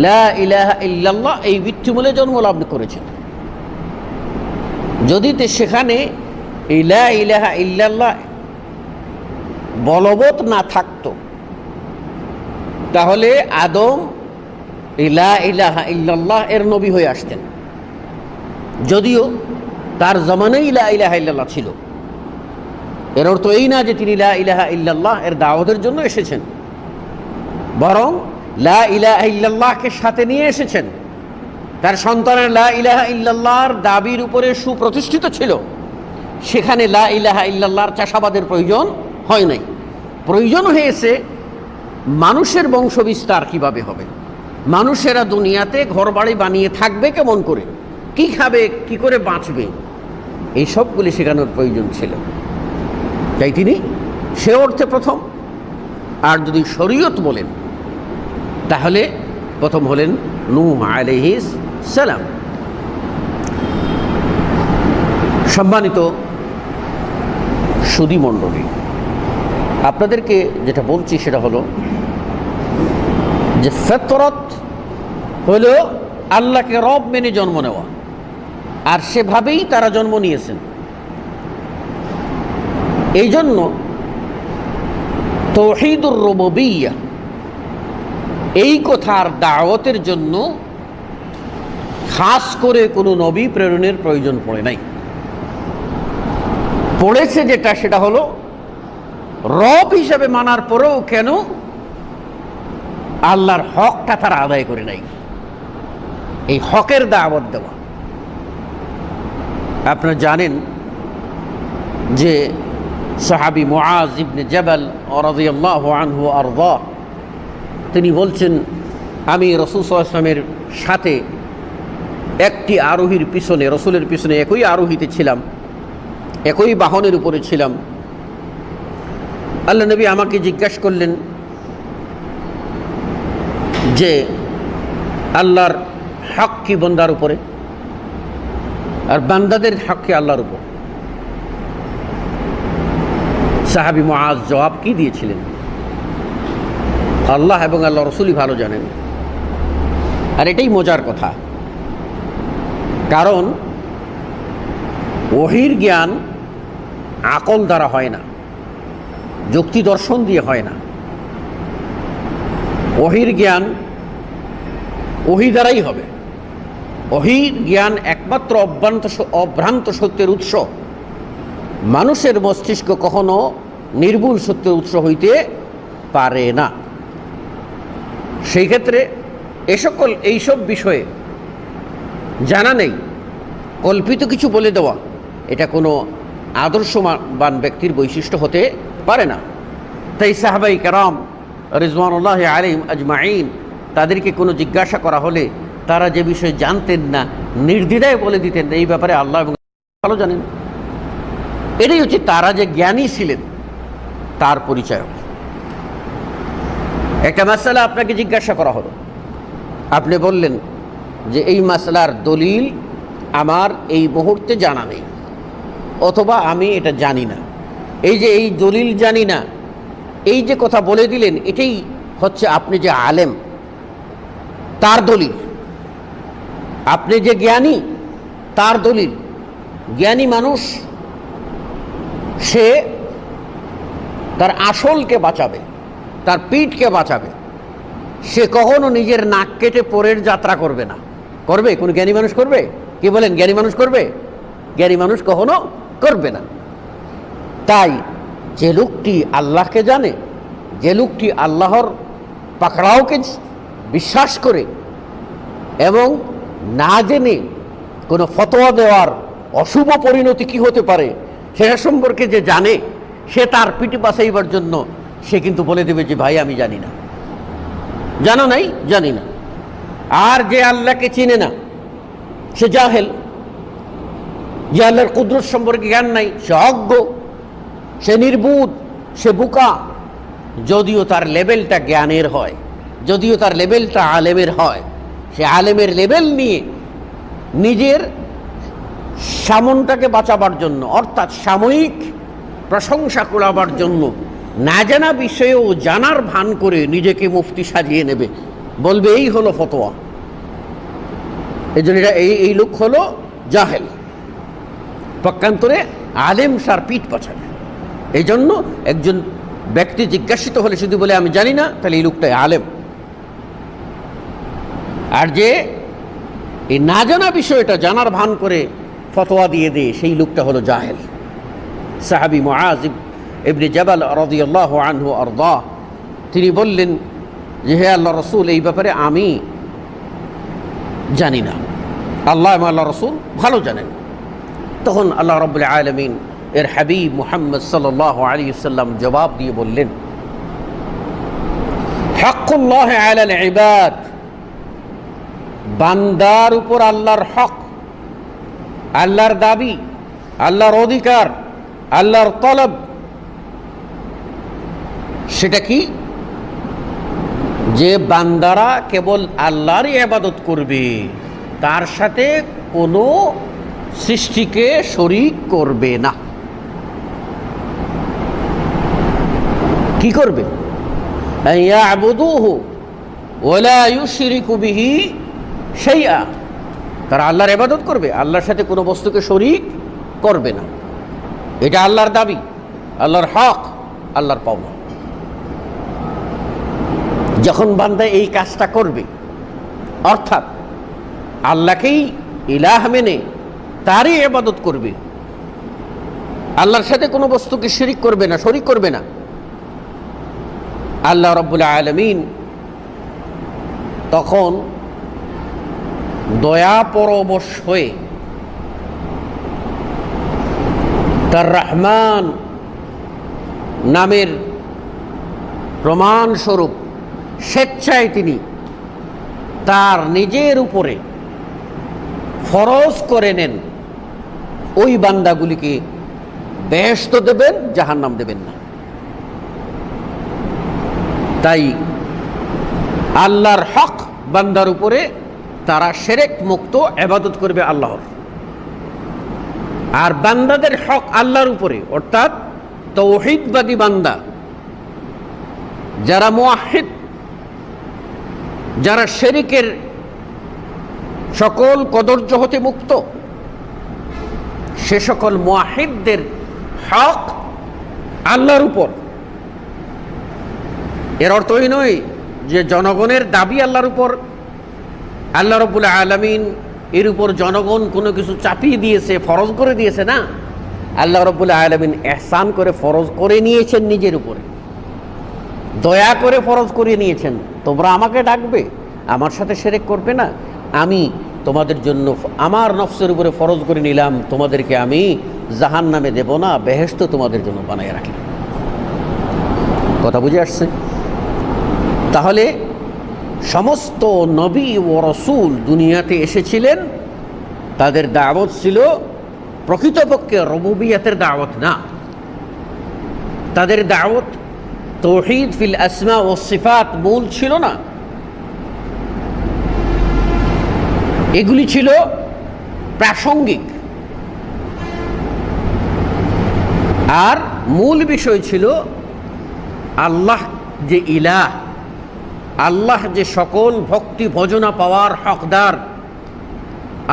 লা ইলাহা ইল্লাল্লাহ এই ভিত্তিমূলে জন্মলাভ করেছেন। যদি সেখানে এই লা ইলাহা ইল্লাল্লাহ বলবৎ না থাকতো, তাহলে আদম এই লা ইলাহা ইল্লাল্লাহ এর নবী হয়ে আসতেন। যদিও তার জামানায় লা ইলাহা ইল্লাল্লাহ ছিল, এর অর্থ এই না যে তিনি লা ইলাহা ইল্লাল্লাহ এর দাওয়াতের জন্য এসেছেন, বরং লা ইলাহা ইল্লাল্লাহকে সাথে নিয়ে এসেছেন। তার সন্তানের লা ইলাহা ইল্লাল্লাহর দাবির উপরে সুপ্রতিষ্ঠিত ছিল, সেখানে লা ইলাহা ইল্লাল্লাহর চাষাবাদের প্রয়োজন হয় নাই। প্রয়োজন হয়েছে মানুষের বংশবিস্তার কিভাবে হবে, মানুষেরা দুনিয়াতে ঘরবাড়ি বানিয়ে থাকবে কেমন করে, কি খাবে, কি করে বাঁচবে, এই সবগুলি শেখানোর প্রয়োজন ছিল। তাই তিনি সে অর্থে প্রথম। আর যদি শরীয়ত বলেন তাহলে প্রথম হলেন নূহ আলাইহিস সালাম। সম্মানিত সুধী মণ্ডলী, আপনাদেরকে যেটা বলছি সেটা হলো যে ফিতরত হলো আল্লাহকে রব মেনে জন্ম নেওয়া, আর সেভাবেই তারা জন্ম নিয়েছেন। এই জন্য তাওহীদুর রুবুবিয়্যাহ এই কথার দাওয়াতের জন্য খাস করে কোনো নবী প্রেরণের প্রয়োজন পড়ে নাই। পড়েছে যেটা, সেটা হলো রব হিসাবে মানার পরেও কেন আল্লাহর হকটা তারা আদায় করে নাই, এই হকের দাওয়াত দেওয়া। আপনারা জানেন যে সাহাবী মুআজ ইবনে জাবাল রাদিয়াল্লাহু আনহু আরদা, তিনি বলছেন, আমি রাসূল সাল্লাল্লাহু আলাইহি ওয়াসাল্লামের সাথে একটি আরোহীর পিছনে, রাসূলের পিছনে একই আরোহীতে ছিলাম, একই বাহনের উপরে ছিলাম। আল্লাহ নবী আমাকে জিজ্ঞাসা করলেন যে আল্লাহর হক কি বান্দার উপরে, আর বান্দাদের হক কি আল্লাহর উপর? সাহাবী মুআজ জবাব কি দিয়েছিলেন? আল্লাহ এবং আল্লাহ রসুলই ভালো জানেন। আর এটাই মজার কথা, কারণ ওহীর জ্ঞান আকল দ্বারা হয় না, যুক্তি দর্শন দিয়ে হয় না। ওহীর জ্ঞান ওহী দ্বারাই হবে। ওহীর জ্ঞান একমাত্র অভ্রান্ত সত্যের উৎস। মানুষের মস্তিষ্ক কখনো নির্ভুল সত্যের উৎস হইতে পারে না। সেই ক্ষেত্রে এইসব বিষয়ে জানা নেই, কল্পিত কিছু বলে দেওয়া এটা কোনো আদর্শবান ব্যক্তির বৈশিষ্ট্য হতে পারে না। তাই সাহাবাই কেরাম রিজওয়ানুল্লাহ আলাইহিম আজমাইন তাদেরকে কোনো জিজ্ঞাসা করা হলে তারা যে বিষয়ে জানতেন না নির্দ্বিধায় বলে দিতেন, এই ব্যাপারে আল্লাহ এবং ভালো জানেন। এটাই হচ্ছে তারা যে জ্ঞানী ছিলেন তার পরিচয়। একটা মাসআলা আপনাকে জিজ্ঞাসা করা হলো, আপনি বললেন যে এই মাসআলার দলিল আমার এই মুহূর্তে জানা নেই, অথবা আমি এটা জানি না। এই যে এই দলিল জানি না, এই যে কথা বলে দিলেন, এটাই হচ্ছে আপনি যে আলেম তার দলিল। আপনি যে জ্ঞানী তার দলিল। জ্ঞানী মানুষ সে তার আসলকে বাঁচাবে, তার পিঠকে বাঁচাবে। সে কখনো নিজের নাক কেটে পরের যাত্রা করবে না। করবে কোন জ্ঞানী মানুষ? করবে? কি বলেন, জ্ঞানী মানুষ করবে? জ্ঞানী মানুষ কখনো করবে না। তাই যে লোকটি আল্লাহকে জানে, যে লোকটি আল্লাহর পাকড়াওকে বিশ্বাস করে এবং না জেনে কোনো ফতোয়া দেওয়ার অশুভ পরিণতি কি হতে পারে সেটা সম্পর্কে যে জানে, সে তার পিঠে বাঁচাইবার জন্য সে কিন্তু বলে দেবে যে ভাই আমি জানি না, জানো নাই, জানি না। আর যে আল্লাহকে চিনে না সে জাহেল, যে আল্লাহর কুদরত সম্পর্কে জ্ঞান নাই সে অজ্ঞ, সে নির্বুধ, সে বোকা। যদিও তার লেভেলটা জ্ঞানের হয়, যদিও তার লেভেলটা আলেমের হয়, সে আলেমের লেভেল নিয়ে নিজের সামনটাকে বাঁচাবার জন্য, অর্থাৎ সাময়িক প্রশংসা কুড়াবার জন্য না জানা বিষয়েও জানার ভান করে নিজেকে মুফতি সাজিয়ে নেবে, বলবে এই হলো ফতোয়া। এই জন্য এই লোক হলো জাহেল, পক্ষান্তরে আলেম সার পিঠ বাঁচাবে। এই জন্য একজন ব্যক্তি জিজ্ঞাসিত হলে শুধু বলে আমি জানি না, তাহলে এই লোকটাই আলেম। আর যে এই না জানা বিষয়টা জানার ভান করে ফতোয়া দিয়ে দেয়, সেই লোকটা হলো জাহেল। সাহাবী মুআয ইবনে জাবাল রাদিয়াল্লাহু আনহু আরদা, তিনি বললেন যে হে আল্লাহ রসুল, এই ব্যাপারে আমি জানি না, আল্লাহ এবং আল্লাহ রসুল ভালো জানেন। তখন আল্লাহ রাব্বুল আলামিন এর হাবিব মুহাম্মদ সাল্লাল্লাহু আলাইহি ওয়াসাল্লাম জবাব দিয়ে বললেন, হকুল্লাহ আলাল ইবাদ, বান্দার উপর আল্লাহর হক, আল্লাহর দাবি, আল্লাহর অধিকার, আল্লাহর তলব, সেটা কি? যে বান্দারা কেবল আল্লাহরই ইবাদত করবে, তার সাথে কোনো সৃষ্টিকে শরীক করবে না। কি করবে? ইয়াবুদুহু ওয়ালা ইউশরিকু বিহি শাইআ, তারা আল্লাহর ইবাদত করবে, আল্লাহর সাথে কোনো বস্তুকে শরীক করবে না। এটা আল্লাহর দাবি, আল্লাহর হক, আল্লাহর পাওনা। যখন বান্দা এই কাজটা করবে, অর্থাৎ আল্লাহকেই ইলাহ মেনে তারই ইবাদত করবে, আল্লাহর সাথে কোনো বস্তুকে শিরিক করবে না, শরীক করবে না, আল্লাহ রাব্বুল আলামিন তখন দয়া পরবশ হয়ে তার রহমান নামের প্রমাণস্বরূপ স্বেচ্ছায় তিনি তার নিজের উপরে ফরজ করে নেন, ওই বান্দাগুলিকে বেহেশত দেবেন, জাহান্নাম দেবেন না। তাই আল্লাহর হক বান্দার উপরে, তারা শিরক মুক্ত ইবাদত করবে আল্লাহর। আর বান্দাদের হক আল্লাহর উপরে, অর্থাৎ তাওহীদবাদী বান্দা, যারা মুওয়াহহিদ, যারা শিরকের সকল কদর্য হতে মুক্ত, সে সকল মুওয়াহহিদদের হক আল্লাহর উপর, এর অর্থ এই নয় যে জনগণের দাবি আল্লাহর উপর, আল্লাহ রাব্বুল আলামিন এর উপর জনগণ কোনো কিছু চাপিয়ে দিয়েছে, ফরজ করে দিয়েছে না। আল্লাহ রাব্বুল আলামিন ইহসান করে ফরজ করে নিয়েছেন নিজের উপরে, দয়া করে ফরজ করে নিয়েছেন। তোমরা আমাকে ডাকবে, আমার সাথে শিরক করবে না, আমি তোমাদের জন্য আমার নফসের উপরে ফরজ করে নিলাম, তোমাদেরকে আমি জাহান্নামে দেব না, বেহেশত তোমাদের জন্য বানিয়ে রাখলাম। কথা বুঝে আসছে? তাহলে সমস্ত নবী ও রসুল দুনিয়াতে এসেছিলেন, তাদের দাওয়াত ছিল প্রকৃতপক্ষে রুবুবিয়তের দাওয়াত না। তাদের দাওয়াত তাওহীদ ফিল আসমা ও সিফাত মূল ছিল না, এগুলি ছিল প্রাসঙ্গিক। আর মূল বিষয় ছিল আল্লাহ যে ইলাহ, আল্লাহ যে সকল ভক্তি ভজনা পাওয়ার হকদার,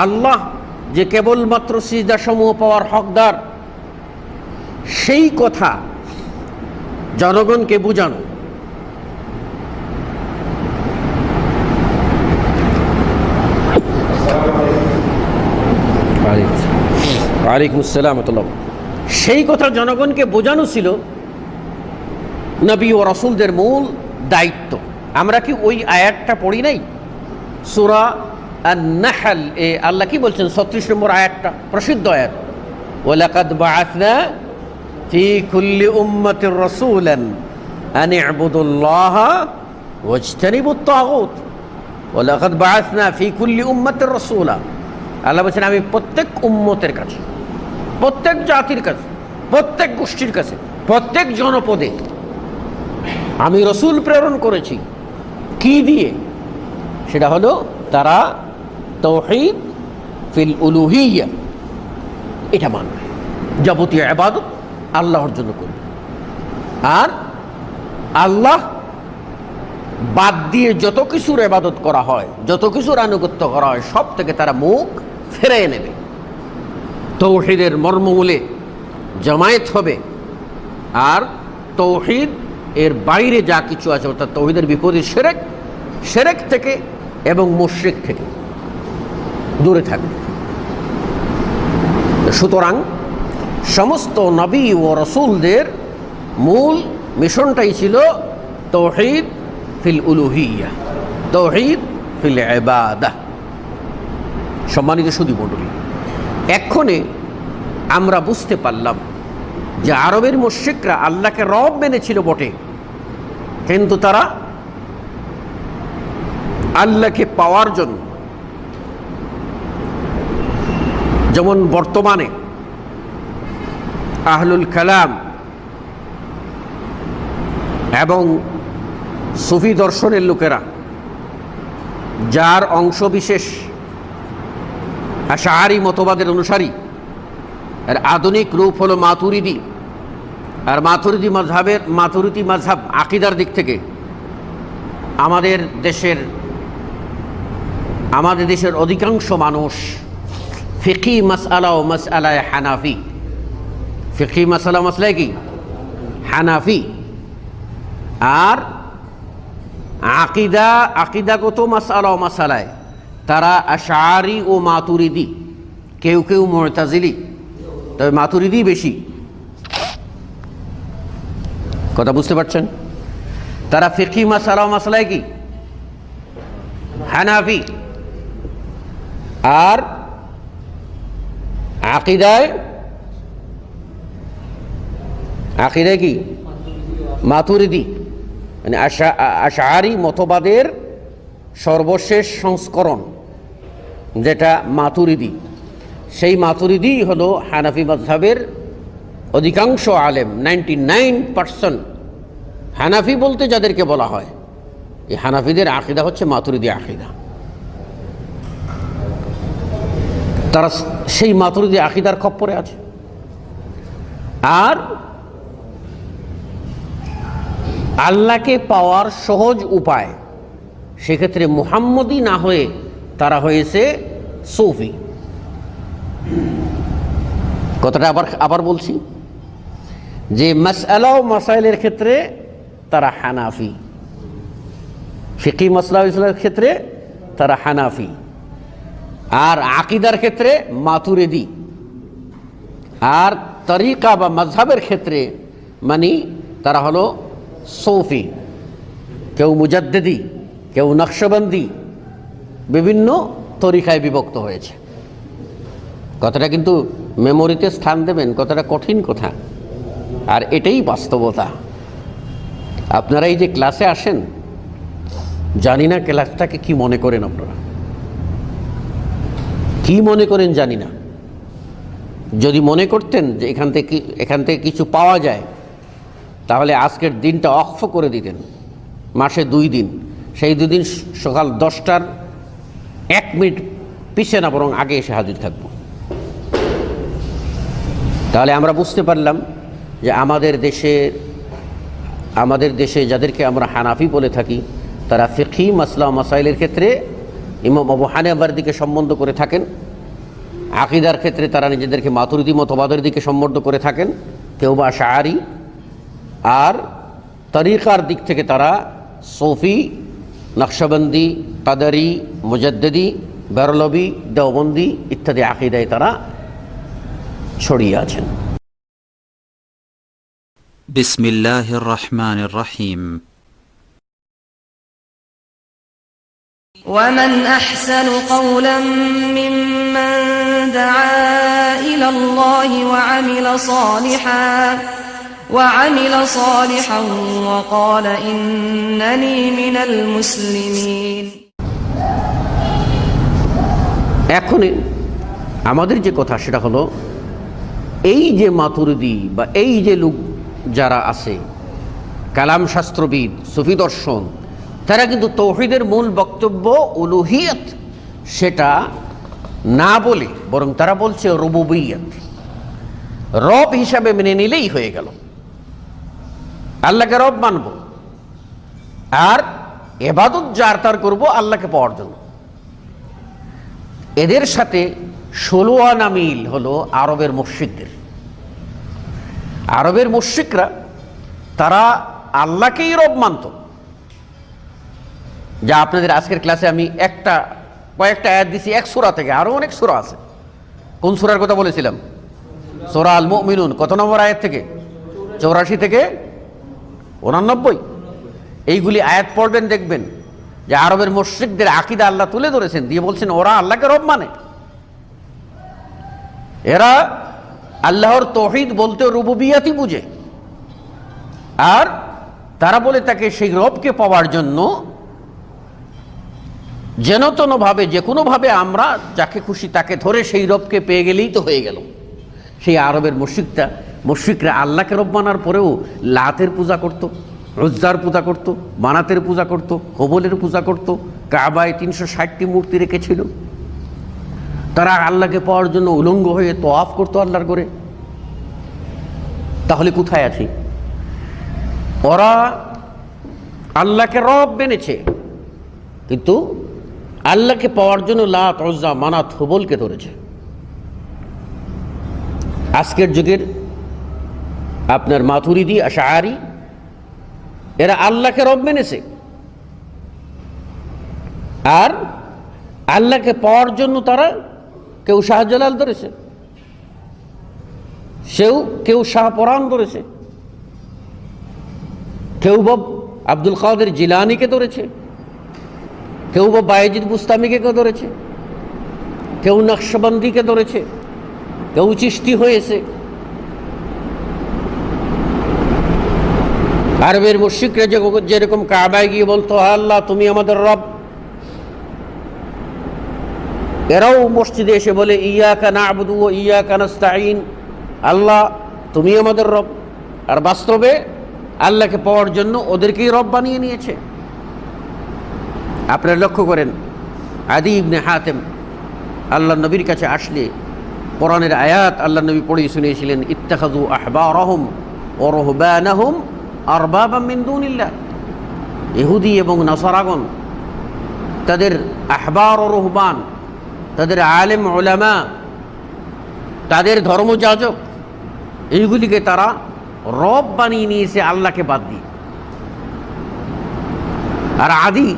আল্লাহ যে কেবলমাত্র সিজদা সমূহ পাওয়ার হকদার, সেই কথা জনগণকে বুঝানো। ওয়ালাইকুম আসসালাম। সেই কথা জনগণকে বোঝানো ছিল নবী ও রাসূলদের মূল দায়িত্ব। আমরা কি ওই আয়াতটা পড়ি নাই? সূরা আন-নাহল এ আল্লাহ কি বলছেন? 36 নম্বর আয়াতটা, প্রসিদ্ধ আয়াত, ওয়ালাকাদ বাআসনা ফি কুল্লি উম্মাতির রাসূলান আন ইবুদুল্লাহা ওয়াজতানিবুত তাগুত। ওয়ালাকাদ বাআসনা ফি কুল্লি উম্মাতির রাসূলা। আল্লাহ বলছেন আমি প্রত্যেক উম্মতের কাছে, প্রত্যেক জাতির কাছে, প্রত্যেক গোষ্ঠীর কাছে, প্রত্যেক জনপদে আমি রসুল প্রেরণ করেছি। কি দিয়ে? সেটা হলো তারা তাওহীদ ফিল উলুহিয়্যা এটা মানবে, যাবতীয় ইবাদত আল্লাহর জন্য করবে, আর আল্লাহ বাদ দিয়ে যত কিছুর ইবাদত করা হয়, যত কিছুর আনুগত্য করা হয়, সব থেকে তারা মুখ ফিরিয়ে নেবে। তাওহীদের মর্মমূলে জামায়াত হবে, আর তাওহীদ এর বাইরে যা কিছু আছে অর্থাৎ তাওহীদের বিপরীত শিরক, শিরক থেকে এবং মুশরিক থেকে দূরে থাকবে। সুতরাং সমস্ত নবী ও রাসূলদের মূল মিশনটাই ছিল তাওহীদ ফিল উলুহিয়্যা, তাওহীদ ফিল ইবাদাহ। সম্মানিত সুধী মণ্ডলী, এক্ষণে আমরা বুঝতে পারলাম যে আরবের মুশরিকরা আল্লাহকে রব মেনেছিল বটে, কিন্তু তারা আল্লাহকে পাওয়ার জন্য, যেমন বর্তমানে আহলুল কালাম এবং সুফি দর্শনের লোকেরা, যার অংশ বিশেষ আশআরী মতবাদের অনুসারী, আর আধুনিক রূপ হলো মাতুরিদি, আর মাতুরিদি মাযহাব আকীদার দিক থেকে আমাদের দেশের অধিকাংশ মানুষ ফিকহি মাসআলা ও মাসআলায়ে হানাফি, ফিকহি মাসআলা মাসলায় কি হানাফি, আর আকিদাগত মাসআলা ও মাসআলায় তারা আশআরী ও মাতুরিদি, কেউ কেউ মুতাজিলি, তবে মাতুরিদি বেশি। কথা বুঝতে পারছেন? তারা ফিকহি মাসআলা ও মাসআলায় কি হানাফি, আর আকিদায় কি মাতুরিদি, মানে আশআরী মতবাদের সর্বশেষ সংস্করণ যেটা মাতুরিদি, সেই মাতুরিদি হলো হানাফি মাযহাবের অধিকাংশ আলেম, 99% হানাফি বলতে যাদেরকে বলা হয়, এই হানাফিদের আকীদা হচ্ছে মাতুরিদি আকীদা। তারা সেই মাতুরিদি আকীদার খপ্পরে আছে। আর আল্লাহকে পাওয়ার সহজ উপায়, সেক্ষেত্রে মুহাম্মদী না হয়ে তারা হয়েছে সুফি। কথাটা আবার বলছি যে মাসআলা ও মাসাইলের ক্ষেত্রে তারা হানাফি, ফিকহি মাসলার ক্ষেত্রে তারা হানাফি, আর আকিদার ক্ষেত্রে মাতুরিদি, আর তরিকা বা মাযহাবের ক্ষেত্রে মানে তারা হলো সৌফি, কেউ মুজাদ্দিদি, কেউ নকশবন্দি, বিভিন্ন তরিকায় বিভক্ত হয়েছে। কথাটা কিন্তু মেমোরিতে স্থান দেবেন, কথাটা কঠিন কথা, আর এটাই বাস্তবতা। আপনারা এই যে ক্লাসে আসেন, জানি না ক্লাসটাকে কি মনে করেন, আপনারা কি মনে করেন জানি না। যদি মনে করতেন যে এখান থেকে কিছু পাওয়া যায়, তাহলে আজকের দিনটা অক্ফ করে দিতেন, মাসে 2 দিন, সেই 2 দিন সকাল 10টার 1 মিনিট পিছিয়ে না বরং আগে এসে হাজির থাকব। তাহলে আমরা বুঝতে পারলাম যে আমাদের দেশে যাদেরকে আমরা হানাফি বলে থাকি, তারা ফিকহি মাসলা মাসাইলের ক্ষেত্রে ইমাম আবু হানিফার দিকে সম্বন্ধ করে থাকেন, আকিদার ক্ষেত্রে তারা নিজেদেরকে মাতুরিদি মতবাদের দিকে সম্বন্ধ করে থাকেন, কেউ বা আশআরি, আর তরিকার দিক থেকে তারা সৌফি, নকশবন্দি, কাদারি, মুজাদ্দিদি, বেরলভি, দেওবন্দি ইত্যাদি আকিদায় তারা ছড়িয়ে আছেন। বিসমিল্লাহির রহমানির রহিম। ومن أحسن قولا ممن دعا إلى الله وعمل صالحا وقال إنني من المسلمين। এখন আমাদের যে কথা সেটা হলো, এই যে মাতুরিদি বা এই যে লোক যারা আছে, কালাম শাস্ত্রবিদ, সুফি দর্শন, তারা কিন্তু তৌহিদের মূল বক্তব্য উলুহিয়ত সেটা না বলে বরং তারা বলছে রুবুবিয়ত, রব হিসাবে মেনে নিলেই হয়ে গেল, আল্লাহকে রব মানব, আর ইবাদত যার তার করব আল্লাহকে পাওয়ার জন্য। এদের সাথে 16 আনা মিল হলো আরবের মুশরিকদের। আরবের মুশরিকরা তারা আল্লাহকেই রব মানত, যা আপনাদের আজকের ক্লাসে আমি কয়েকটা আয়াত দিছি এক সূরা থেকে, আরো অনেক সূরা আছে। কোন সূরার কথা বলেছিলাম? সূরা আল মুমিনুন। কত নম্বর আয়াত থেকে? 84 থেকে 89। এইগুলি আয়াত পড়বেন, দেখবেন যে আরবের মুশরিকদের আকীদা আল্লাহ তুলে ধরেছেন, দিয়ে বলছেন ওরা আল্লাহকে রব মানে। এরা আল্লাহর তৌহিদ বলতে রুবুবিয়াতই বুঝে, আর তারা বলে তাকে সেই রবকে পাওয়ার জন্য যেন তেনভাবে যে কোনোভাবে আমরা যাকে খুশি তাকে ধরে সেই রবকে পেয়ে গেলেই তো হয়ে গেল। সেই আরবের মুশরিকরা আল্লাহকে রব মানার পরেও লাতের পূজা করত, উজ্জার পূজা করত, মানাতের পূজা করত, হবলের পূজা করত, কাবায় 360টি মূর্তি রেখেছিল। তারা আল্লাহকে পাওয়ার জন্য উলঙ্গ হয়ে তওয়াফ করত আল্লাহর করে। তাহলে কোথায় আছি? ওরা আল্লাহকে রব মেনেছে, কিন্তু আল্লাহকে পাওয়ার জন্য লাত, উজ্জা, মানাত, হুবলকে ধরেছে। আজকের যুগের আপনার মাতুরিদি, আশআরি, এরা আল্লাহকে রব মেনেছে, আর আল্লাহকে পাওয়ার জন্য তারা কেউ শাহজালাল ধরেছে, কেউ শাহপরান ধরেছে, কেউ বা আব্দুল কাদের জিলানীকে ধরেছে, কেউ বা বায়েজিদ বুস্তামিকে ধরেছে, কেউ নকশবন্দিকে ধরেছে, কেউ চিশতি হয়েছে। আরবের মুশরিকরা যেরকম কাবায় গিয়ে বলতো আল্লাহ তুমি আমাদের রব, এরাও মসজিদে এসে বলে ইয়াকা না'বুদু ওয়া ইয়াকা নাস্তাঈন, আল্লাহ তুমি আমাদের রব। আর বাস্তবে আল্লাহকে পাওয়ার জন্য ওদেরকেই রব বানিয়ে নিয়েছে। আপনারা লক্ষ্য করেন, আদি ইবনে হাতেম আল্লাহ নবীর কাছে আসলে কোরআনের আয়াত আল্লাহ নবী পড়িয়ে শুনিয়েছিলেন, ইত্তাখাযু আহবারহুম ওয়া রুহবানাহুম আরবাবাম মিন দুনিল্লাহ। ইহুদি এবং নাসারাগণ তাদের আহবার ও রুহবান, তাদের আলেম উলামা, তাদের ধর্মযাজক, এইগুলিকে তারা রব বানিয়ে নিয়েছে আল্লাহকে বাদ দিয়ে। আর আদি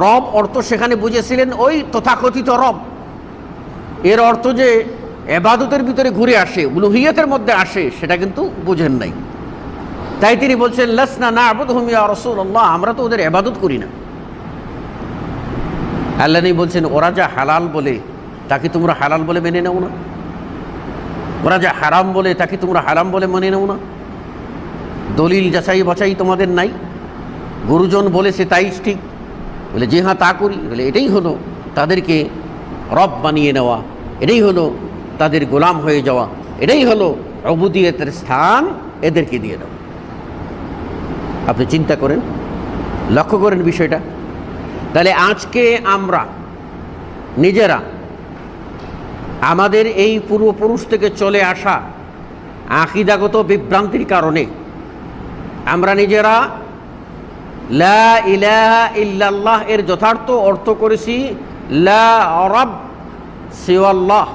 রব অর্থ সেখানে বুঝেছিলেন ওই তথাকথিত রব। এর অর্থ যে ইবাদতের ভিতরে ঘুরে আসে, উলুহিয়তের মধ্যে আসে, সেটা কিন্তু বুঝেন নাই। তাই তিনি বলছেন লাসনা না'বুদুহুম ইয়া রাসূলুল্লাহ, আমরা তো ওদের ইবাদত করি না। আল্লাহ নবী বলছেন ওরা যা হালাল বলে তাকে তোমরা হালাল বলে মেনে নাও না, ওরা যা হারাম বলে তাকে তোমরা হারাম বলে মেনে নাও না। দলিল যাচাই বাছাই তোমাদের নাই, গুরুজন বলেছে তাই ঠিক, বলে যে হ্যাঁ তা করি, বলে এটাই হলো তাদেরকে রব বানিয়ে নেওয়া, এটাই হলো তাদের গোলাম হয়ে যাওয়া, এটাই হলো উবুদিয়তের স্থান এদেরকে দিয়ে দাও। আপনি চিন্তা করেন, লক্ষ্য করেন বিষয়টা। তাহলে আজকে আমরা নিজেরা আমাদের এই পূর্বপুরুষ থেকে চলে আসা আকীদাগত বিভ্রান্তির কারণে আমরা নিজেরা লা ইলাহা ইল্লাল্লাহ এর যথার্থ অর্থ করেছি লা রব সিওয়াল্লাহ,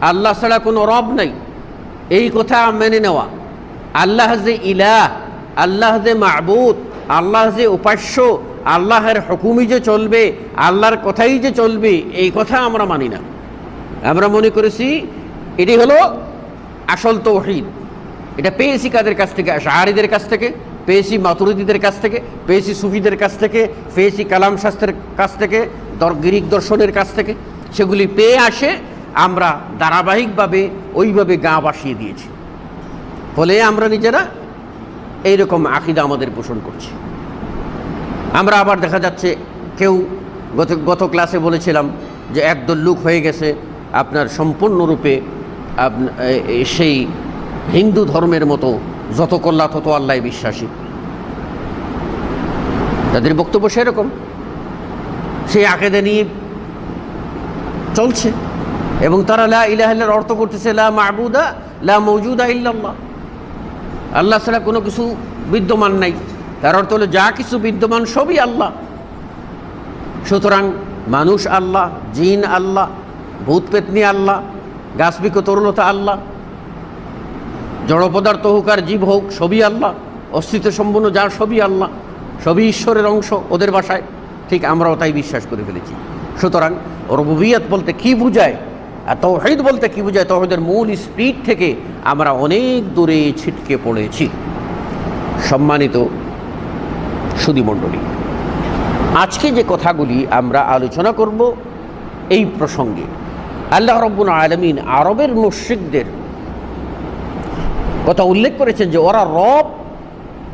আল্লাহ ছাড়া কোনো রব নাই, এই কথা মেনে নেওয়া। আল্লাহ যে ইলাহ, আল্লাহ যে মাবুদ, আল্লাহ যে উপাস্য, আল্লাহর হুকুমই যে চলবে, আল্লাহর কথাই যে চলবে, এই কথা আমরা মানি না। আমরা মনে করেছি এটি হলো আসল তাওহীদ। এটা পেয়েছি কাদের কাছ থেকে? আশআরীদের কাছ থেকে, পেয়েছি মাতুরিদীদের কাছ থেকে, পেয়েছি সুফিদের কাছ থেকে, পেয়েছি কালাম শাস্ত্রের কাছ থেকে, গ্রিক দর্শনের কাছ থেকে। সেগুলি পেয়ে আসে আমরা ধারাবাহিকভাবে ওইভাবে গা ভাসিয়ে দিয়েছি। ফলে আমরা নিজেরা এইরকম আকীদা আমাদের পোষণ করছি। আমরা আবার দেখা যাচ্ছে কেউ গত ক্লাসে বলেছিলাম যে একদল লোক হয়ে গেছে আপনার সম্পূর্ণরূপে সেই হিন্দু ধর্মের মতো যত কল্লা তত আল্লাহ বিশ্বাসী। তাদের বক্তব্য সেরকম, সেই আকীদা নিয়ে চলছে এবং তারা লা ইলাহা ইল্লাল্লাহর অর্থ করতেছে লা মা'বুদা লা মাওজুদা ইল্লাল্লাহ, আল্লাহ ছাড়া কোনো কিছু বিদ্যমান নাই। তার অর্থ হলো যা কিছু বিদ্যমান সবই আল্লাহ। সুতরাং মানুষ আল্লাহ, জিন আল্লাহ, ভূত পেতনি আল্লাহ, গাছবৃক্ষ তরুলতা আল্লাহ, জড় পদার্থ হোক আর জীব হোক সবই আল্লাহ, অস্তিত্ব সম্পন্ন যার সবই আল্লাহ, সবই ঈশ্বরের অংশ ওদের ভাষায়। ঠিক আমরাও তাই বিশ্বাস করে ফেলেছি। সুতরাং রুবুবিয়ত বলতে কি বোঝায় আর তাওহীদ বলতে কি বোঝায়, তাওহীদের মূল স্পিরিট থেকে আমরা অনেক দূরে ছিটকে পড়েছি। সম্মানিত সুধীমণ্ডলী, আজকে যে কথাগুলি আমরা আলোচনা করব এই প্রসঙ্গে, আল্লাহ রাব্বুল আলামিন আরবের মুশরিকদের কথা উল্লেখ করেছেন যে ওরা রব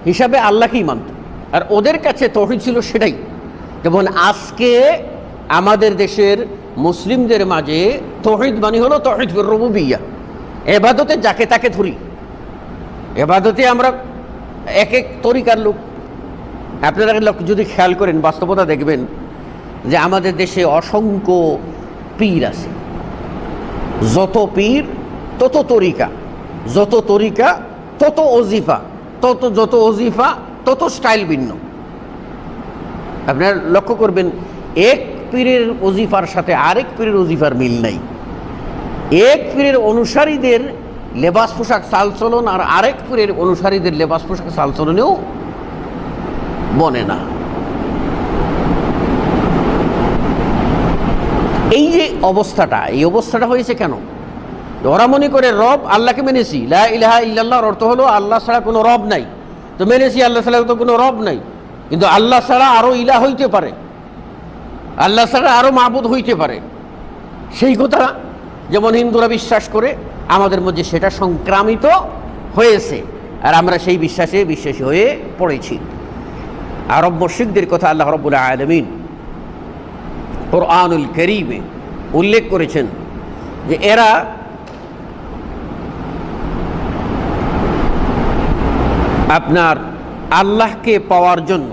হিসাবে আল্লাহকেই মানত, আর ওদের কাছে তাওহীদ ছিল সেটাই। যেমন আজকে আমাদের দেশের মুসলিমদের মাঝে তাওহীদ মানে হলো তাওহীদ রুবুবিয়্যাহ, ইবাদতে যাকে তাকে ধরি, ইবাদতে আমরা এক এক তরিকার লোক। আপনারা যদি খেয়াল করেন বাস্তবতা দেখবেন যে আমাদের দেশে অসংখ্য পীর আছে, যত পীর তত তরিকা, যত তরিকা তত ওজিফা, যত ওজিফা তত স্টাইল ভিন্ন। আপনারা লক্ষ্য করবেন এক পীরের ওজিফার সাথে আরেক পীরের ওজিফার মিল নাই। এক পীরের অনুসারীদের লেবাস পোশাক চালচলন আর আরেক পীরের অনুসারীদের লেবাস পোশাক চালচলনেও বনে না। এই যে অবস্থাটা, এই অবস্থাটা হয়েছে কেন? ওরা মনে করে রব আল্লাহকে মেনেছি, লা ইলাহা ইল্লাল্লাহর অর্থ হলো আল্লাহ ছাড়া কোনো রব নাই, তো মেনেছি আল্লাহ ছাড়া তো কোনো রব নাই। কিন্তু আল্লাহ ছাড়া আরো ইলাহ হইতে পারে, আল্লাহ ছাড়া আরো মাবুদ হইতে পারে, সেই কথা যেমন হিন্দুরা বিশ্বাস করে আমাদের মধ্যে সেটা সংক্রামিত হয়েছে, আর আমরা সেই বিশ্বাসী হয়ে পড়েছি। আরব মুশরিকদের কথা আল্লাহ রাব্বুল আলামিন কুরআনুল কারীমে উল্লেখ করেছেন যে এরা আপনার আল্লাহকে পাওয়ার জন্য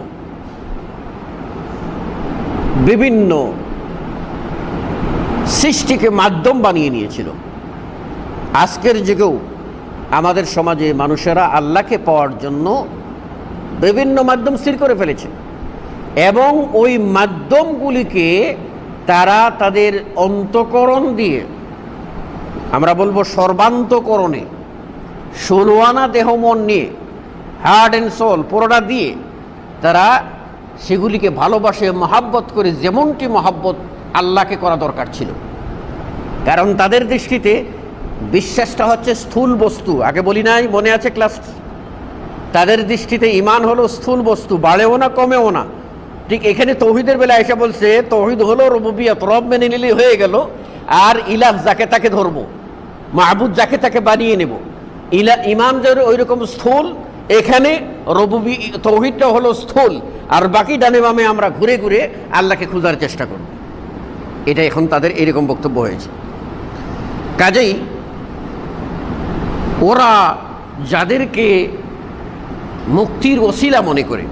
বিভিন্ন সৃষ্টিকে মাধ্যম বানিয়ে নিয়েছিল। আজকের যুগেও আমাদের সমাজে মানুষেরা আল্লাহকে পাওয়ার জন্য বিভিন্ন মাধ্যম স্থির করে ফেলেছে এবং ওই মাধ্যমগুলিকে তারা তাদের অন্তঃকরণ দিয়ে, আমরা বলবো সর্বান্তকরণে, ষোলোয়ানা দেহ মন নিয়ে, হার্ট অ্যান্ড সোল পুরোটা দিয়ে তারা সেগুলিকে ভালোবাসে, মহাব্বত করে, যেমনটি মহাব্বত আল্লাহকে করা দরকার ছিল। কারণ তাদের দৃষ্টিতে বিশ্বাসটা হচ্ছে স্থূল বস্তু। আগে বলি নাই, মনে আছে ক্লাস? তাদের দৃষ্টিতে ঈমান হলো স্থূল বস্তু, বাড়েও না কমেও না। ঠিক এখানে তৌহিদের বেলা এসে বলছে তৌহিদ হলো রুবুবিয়ত, রব মেনে নিলেই হয়ে গেল, আর ইলাহ যাকে তাকে ধরবো, মাহবুদ যাকে তাকে বানিয়ে নেব। ঈমান যেন ওই রকম স্থূল, এখানে তৌহিদটা হলো স্থূল, আর বাকি ডানে বামে আমরা ঘুরে ঘুরে আল্লাহকে খোঁজার চেষ্টা করব। এটা এখন তাদের এরকম বক্তব্য হয়েছে। কাজেই ওরা যাদেরকে মুক্তির ওসিলা মনে করে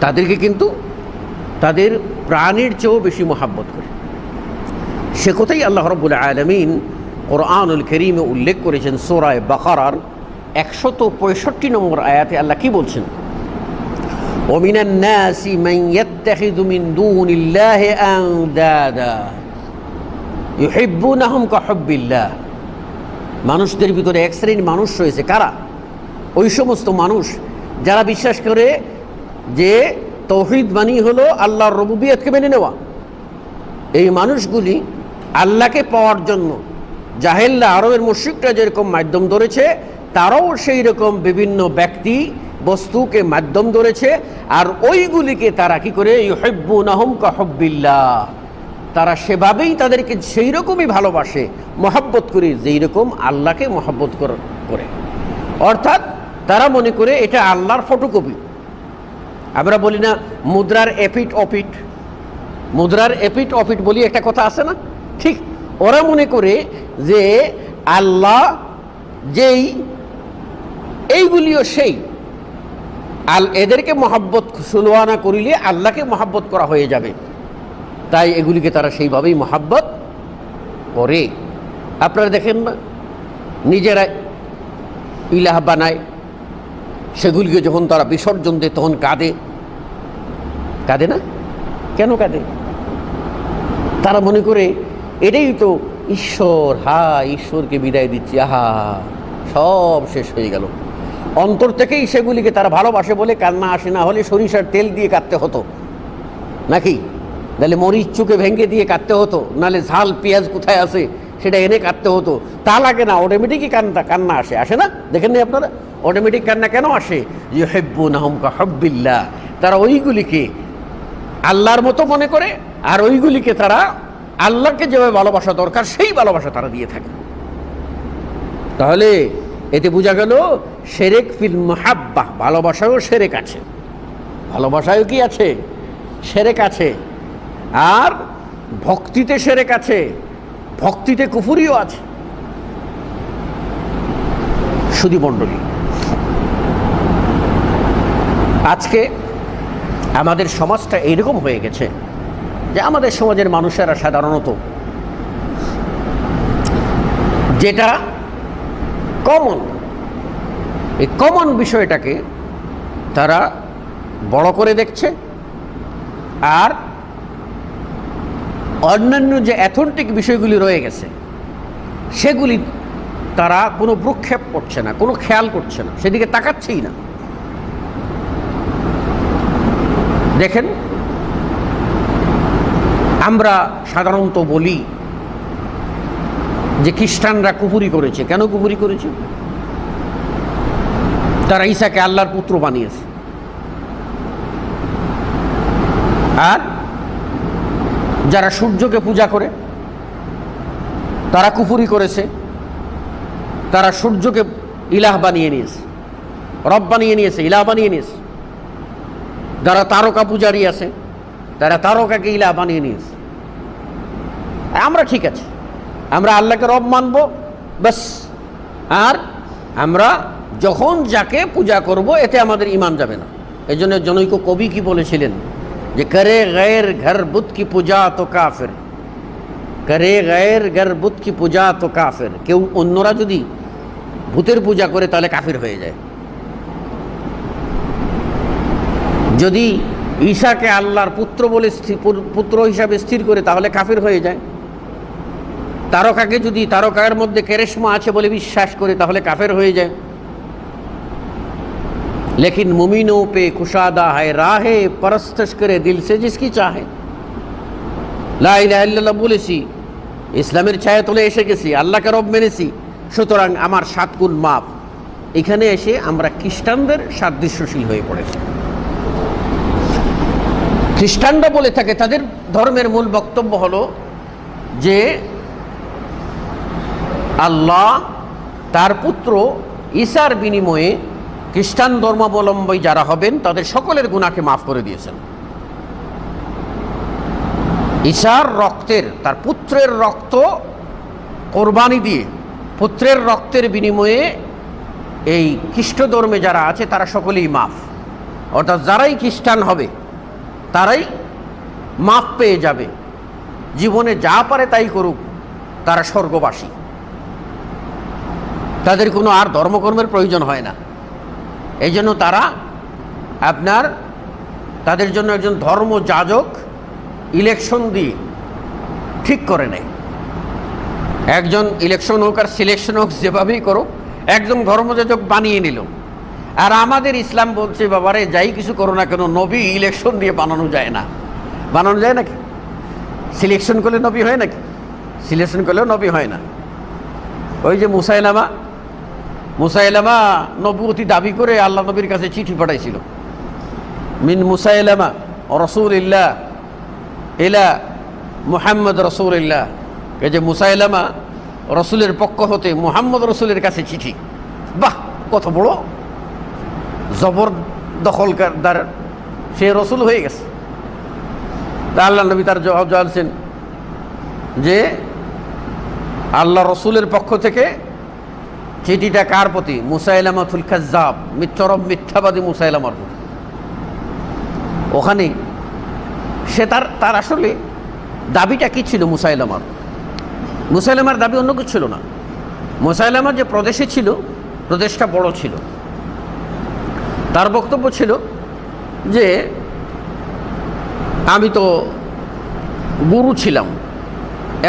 তাদেরকে কিন্তু তাদের প্রাণের চেয়েও বেশি মহাব্বত করে। সে কথাই আল্লাহ রাব্বুল আলামিন কোরআনুল কারীমে উল্লেখ করেছেন। সূরা বাকারার 165 নম্বর আয়াতে আল্লাহ কি বলছেন? ওমিনান নাসি মান ইয়াত্তাখিযু মিন দুনিল্লাহি আনদাদা ইউহিব্বুনাহুম কাহুব্বিল্লাহ। মানুষদের ভিতরে এক শ্রেণীর মানুষ রয়েছে। কারা? ওই সমস্ত মানুষ যারা বিশ্বাস করে যে তৌহিদ মানি হলো আল্লাহর রুবুবিয়তকে মেনে নেওয়া। এই মানুষগুলি আল্লাহকে পাওয়ার জন্য জাহেল্লা, আরবের মুশরিকরা যেরকম মাধ্যম ধরেছে, তারাও সেই রকম বিভিন্ন ব্যক্তি বস্তুকে মাধ্যম ধরেছে, আর ওইগুলিকে তারা কি করে? ইউহিব্বুনাহুম কাহুব্বিল্লাহ। তারা সেভাবেই তাদেরকে সেই রকমই ভালোবাসে, মহাব্বত করে যেই রকম আল্লাহকে মহাব্বত করে। অর্থাৎ তারা মনে করে এটা আল্লাহর ফটোকপি। আমরা বলি না মুদ্রার এপিট অপিট, মুদ্রার এপিট অপিট বলি একটা কথা আছে না? ঠিক ওরা মনে করে যে আল্লাহ যেই, এইগুলিও সেই। এদেরকে মহাব্বত সুলওয়ানা করিলে আল্লাহকে মহাব্বত করা হয়ে যাবে, তাই এগুলিকে তারা সেইভাবেই মহাব্বত করে। আপনারা দেখেন না, নিজেরা ইলাহ বানায়, সেগুলিকে যখন তারা বিসর্জন দেয় তখন কাঁদে। কাঁদে না? কেন কাঁদে? তারা মনে করে এটাই তো ঈশ্বর, হা ঈশ্বরকে বিদায় দিচ্ছি, আহা সব শেষ হয়ে গেল। অন্তর থেকেই সেগুলিকে তারা ভালোবাসে বলে কান্না আসে, না হলে সরিষার তেল দিয়ে কাঁদতে হতো নাকি? নাহলে মরিচ চুকে ভেঙে দিয়ে কাঁদতে হতো, নাহলে ঝাল পেঁয়াজ কোথায় আছে সেটা এনে কাঁদতে হতো। তা লাগে না, অটোমেটিকই কান্না আসে। আসে না? দেখেন না আপনারা অটোমেটিক কান্না কেন আসে? ইউহিব্বুনাহুম কাহুব্বিল্লাহ। তারা ওইগুলিকে আল্লাহর মতো মনে করে, আর ওইগুলিকে তারা আল্লাহকে যেভাবে ভালোবাসা দরকার সেই ভালোবাসা তারা দিয়ে থাকে। তাহলে এতে বোঝা গেল শিরক ফিল মুহাব্বাহ, ভালোবাসায়ও শিরক আছে। ভালোবাসায়ও কি আছে? শিরক আছে। আর ভক্তিতে শিরক আছে, ভক্তিতে কুফরিও আছে। সুধী মণ্ডলী, আজকে আমাদের সমাজটা এইরকম হয়ে গেছে যে আমাদের সমাজের মানুষেরা সাধারণত যেটা কমন, এই কমন বিষয়টাকে তারা বড় করে দেখছে, আর অন্যান্য যে অ্যাথেন্টিক বিষয়গুলি রয়ে গেছে সেগুলি তারা কোনো ভ্রুক্ষেপ করছে না, কোনো খেয়াল করছে না, সেদিকে তাকাচ্ছেই না। দেখেন, আমরা সাধারণত বলি যে খ্রিস্টানরা কুফরি করেছে। কেন কুফরি করেছে? তারা ঈসাকে আল্লাহর পুত্র বানিয়েছে। আর যারা সূর্যকে পূজা করে তারা কুফরি করেছে, তারা সূর্যকে ইলাহ বানিয়ে নিয়েছে, রব বানিয়ে নিয়েছে, ইলাহ বানিয়ে নিয়েছে। যারা তারকা পূজারী আছে তারা তারকাকে ইলাহ বানিয়ে নিয়েছে। আমরা ঠিক আছে, আমরা আল্লাহকে রব মানব ব্যাস, আর আমরা যখন যাকে পূজা করব এতে আমাদের ঈমান যাবে না। এই জন্য জনৈক কবি কি বলেছিলেন যে করে গैर घर बुत की पूजा तो काफिर, करे गैर घर बुत की पूजा तो काफिर। কেউ অন্যরা যদি ভূতের পূজা করে তাহলে কাফির হয়ে যায়। যদি ঈসাকে আল্লাহর পুত্র বলে পুত্র হিসাবে স্থির করে তাহলে কাফির হয়ে যায়। তারকাকে যদি তারকার মধ্যে কেরেশমা আছে বলে বিশ্বাস করে তাহলে কাফের হয়ে যায়। लेकिन मुमीनों पे कुशादा है राहे परस्तश करे दिल से जिसकी चाहे। লা ইলাহা ইল্লাল্লাহ বলেছি, ইসলামের ছায়া তলে এসে গেছি, আল্লাহকে রব মেনেছি, সুতরাং আমার 7 গুণ মাপ। এখানে এসে আমরা খ্রিস্টানদের সাদৃশ্যশীল হয়ে পড়েছি। খ্রিস্টানরা বলে থাকে, তাদের ধর্মের মূল বক্তব্য হলো যে আল্লাহ তার পুত্র ঈসার বিনিময়ে খ্রিস্টান ধর্মাবলম্বী যারা হবেন তাদের সকলের গুনাহকে মাফ করে দিয়েছেন। ঈসার রক্তের, তার পুত্রের রক্ত কোরবানি দিয়ে, পুত্রের রক্তের বিনিময়ে এই খ্রিস্ট ধর্মে যারা আছে তারা সকলেই মাফ। অর্থাৎ যারাই খ্রিস্টান হবে তারাই মাফ পেয়ে যাবে, জীবনে যা পারে তাই করুক, তারা স্বর্গবাসী, তাদের কোনো আর ধর্মকর্মের প্রয়োজন হয় না। এই জন্য তারা আপনার তাদের জন্য একজন ধর্মযাজক ইলেকশন দিয়ে ঠিক করে নেয়। একজন ইলেকশন হোক আর সিলেকশন হোক, যেভাবেই করো, একজন ধর্মযাজক বানিয়ে নিল। আর আমাদের ইসলাম বলছে, বাবারে যাই কিছু করো না কেন, নবী ইলেকশন দিয়ে বানানো যায় না। বানানো যায় নাকি? সিলেকশন করলে নবী হয় নাকি? সিলেকশন করলেও নবী হয় না। ওই যে মুসাইলামা নবুয়তি দাবি করে আল্লাহ নবীর কাছে চিঠি পাঠাইছিল, মিন মুসাইলামা রাসূলিল্লাহ ইলা মুহাম্মদ রাসূলিল্লাহ। এই যে মুসাইলামা রসুলের পক্ষ হতে মুহাম্মদ রসুলের কাছে চিঠি। বাহ, কত বড় জবরদখলদার, সে রসুল হয়ে গেছে। তা আল্লাহ নবী তার জবাব জানাচ্ছেন যে আল্লাহ রসুলের পক্ষ থেকে চিঠিটা কার প্রতি? মুসাইলামাতুল কাজ্জাব, চরম মিথ্যাবাদী মুসাইলামার প্রতি। ওখানে সে তার আসলে দাবিটা কি ছিল? মুসাইলামার দাবি অন্য কিছু ছিল না। মুসাইলামার যে প্রদেশে ছিল, প্রদেশটা বড় ছিল। তার বক্তব্য ছিল যে আমি তো গুরু ছিলাম,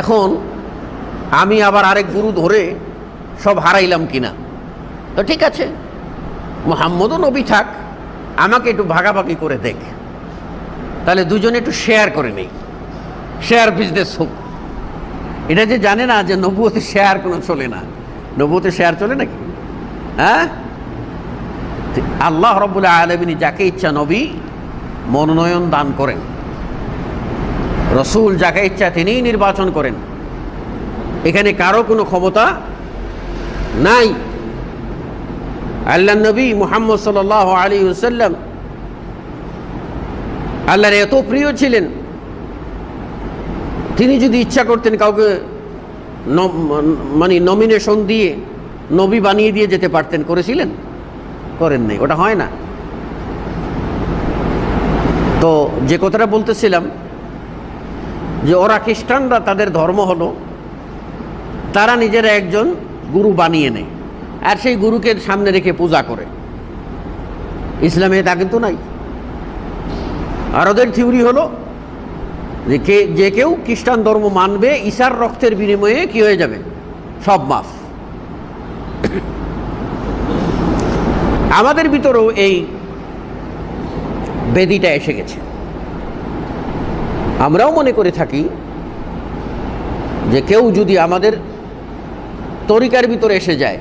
এখন আমি আবার আরেক গুরু ধরে সব হারাইলাম কিনা। তো ঠিক আছে, মুহাম্মদও নবী থাক, আমাকে একটু ভাগাভাগি করে দেখ, তাহলে দুজনে একটু শেয়ার করে নেই, শেয়ার বিজনেস হোক। এটা যে জানে না যে নবুয়তে শেয়ার কোনো চলে না। নবুয়তে শেয়ার চলে নাকি? হ্যাঁ, আল্লাহ রাব্বুল আলামিন যাকে ইচ্ছা নবী মনোনয়ন দান করেন, রসুল যাকে ইচ্ছা তিনিই নির্বাচন করেন। এখানে কারো কোনো ক্ষমতা নাই। আল্লাহ নবী মুহাম্মদ সাল্লাল্লাহু আলাইহি ওয়াসাল্লাম আল্লাহর এত প্রিয় ছিলেন, তিনি যদি ইচ্ছা করতেন কাউকে নমিনেশন দিয়ে নবী বানিয়ে দিয়ে যেতে পারতেন। করেছিলেন? করেন নাই, ওটা হয় না। তো যে কথাটা বলতেছিলাম যে ওরা খ্রিস্টানরা, তাদের ধর্ম হলো তারা নিজেরা একজন গুরু বানিয়ে নেয় আর সেই গুরুকে সামনে রেখে পূজা করে। ইসলামে তা কিন্তু নাই। আর ওদের থিওরি হলো যে কেউ খ্রিস্টান ধর্ম মানবে, ঈসার রক্তের বিনিময়ে কি হয়ে যাবে? সব মাফ। আমাদের ভিতরেও এই বেদিটা এসে গেছে। আমরাও মনে করে থাকি যে কেউ যদি আমাদের তরিকার ভিতরে এসে যায়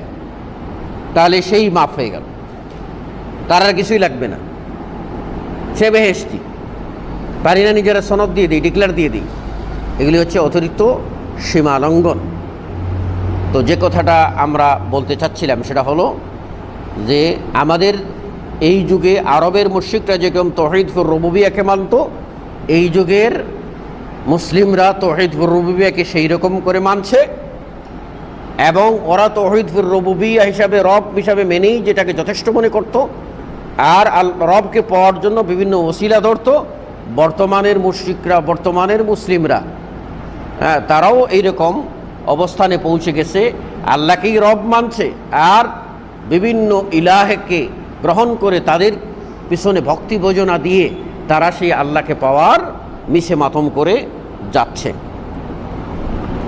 তাহলে সেই মাফ হয়ে গেল, তার আর কিছুই লাগবে না, সে বেহেশতি। পারি না নিজেরা সনদ দিয়ে দিই, ডিক্লেয়ার দিয়ে দিই, এগুলি হচ্ছে অতিরিক্ত সীমা লঙ্ঘন। তো যে কথাটা আমরা বলতে চাচ্ছিলাম সেটা হলো যে আমাদের এই যুগে আরবের মুশরিকরা যেরকম তাওহীদ ফির রুবুবিয়্যাহকে মানত, এই যুগের মুসলিমরা তাওহীদ ফির রুবুবিয়্যাহকে সেই রকম করে মানছে এবং ওরা তাওহীদ ফির রুবুবিয়্যাহ হিসাবে, রব হিসাবে মেনেই যেটাকে যথেষ্ট মনে করত আর রবকে পাওয়ার জন্য বিভিন্ন ওসিলা ধরত। বর্তমানের মুশরিকরা, বর্তমানের মুসলিমরা, তারাও এইরকম অবস্থানে পৌঁছে গেছে, আল্লাহকেই রব মানছে আর বিভিন্ন ইলাহকে গ্রহণ করে তাদের পিছনে ভক্তি ভোজনা দিয়ে তারা সেই আল্লাহকে পাওয়ার মিশে মাতম করে যাচ্ছে।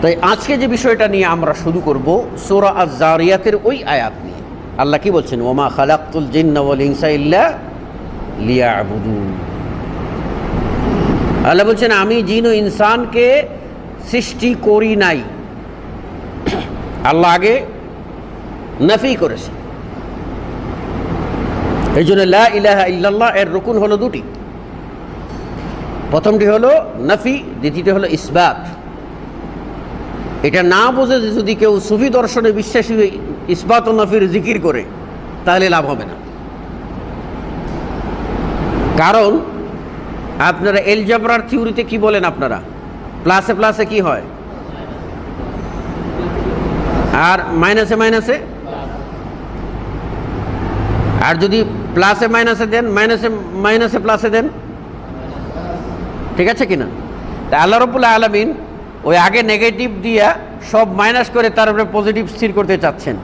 তাই আজকে যে বিষয়টা নিয়ে আমরা শুরু করব, সূরা আয-যারিয়াতের ওই আয়াত নিয়ে। আল্লাহ কি বলছেন, ওমা খালাকতুল জিন্না ওয়াল ইনসা ইল্লা লিয়াবুদুন। আল্লাহ বলছেন আমি জিন ও ইনসানকে সৃষ্টি করি নাই। আল্লাহ আগে নাফি করেছে। এই জন্য লা ইলাহা ইল্লাল্লাহ এর রুকুন হলো দুটি। প্রথমটি হলো নাফি, দ্বিতীয়টি হলো ইসবাত। এটা না বুঝে যদি কেউ সুফি দর্শনে বিশ্বাসী হয়ে ইসবাত ও নাফির জিকির করে তাহলে লাভ হবে না। কারণ আপনারা এলজাবরার থিওরিতে কি বলেন, আপনারা প্লাসে প্লাসে কি হয় আর মাইনাসে মাইনাসে, আর যদি প্লাসে মাইনাসে দেন, মাইনাসে মাইনাসে প্লাসে দেন, ঠিক আছে কিনা? তা আল্লাহ রাব্বুল আলামিন ওই আগে নেগেটিভ দিয়া সব মাইনাস করে তারপরে পজিটিভ স্থির করতে চাচ্ছেন।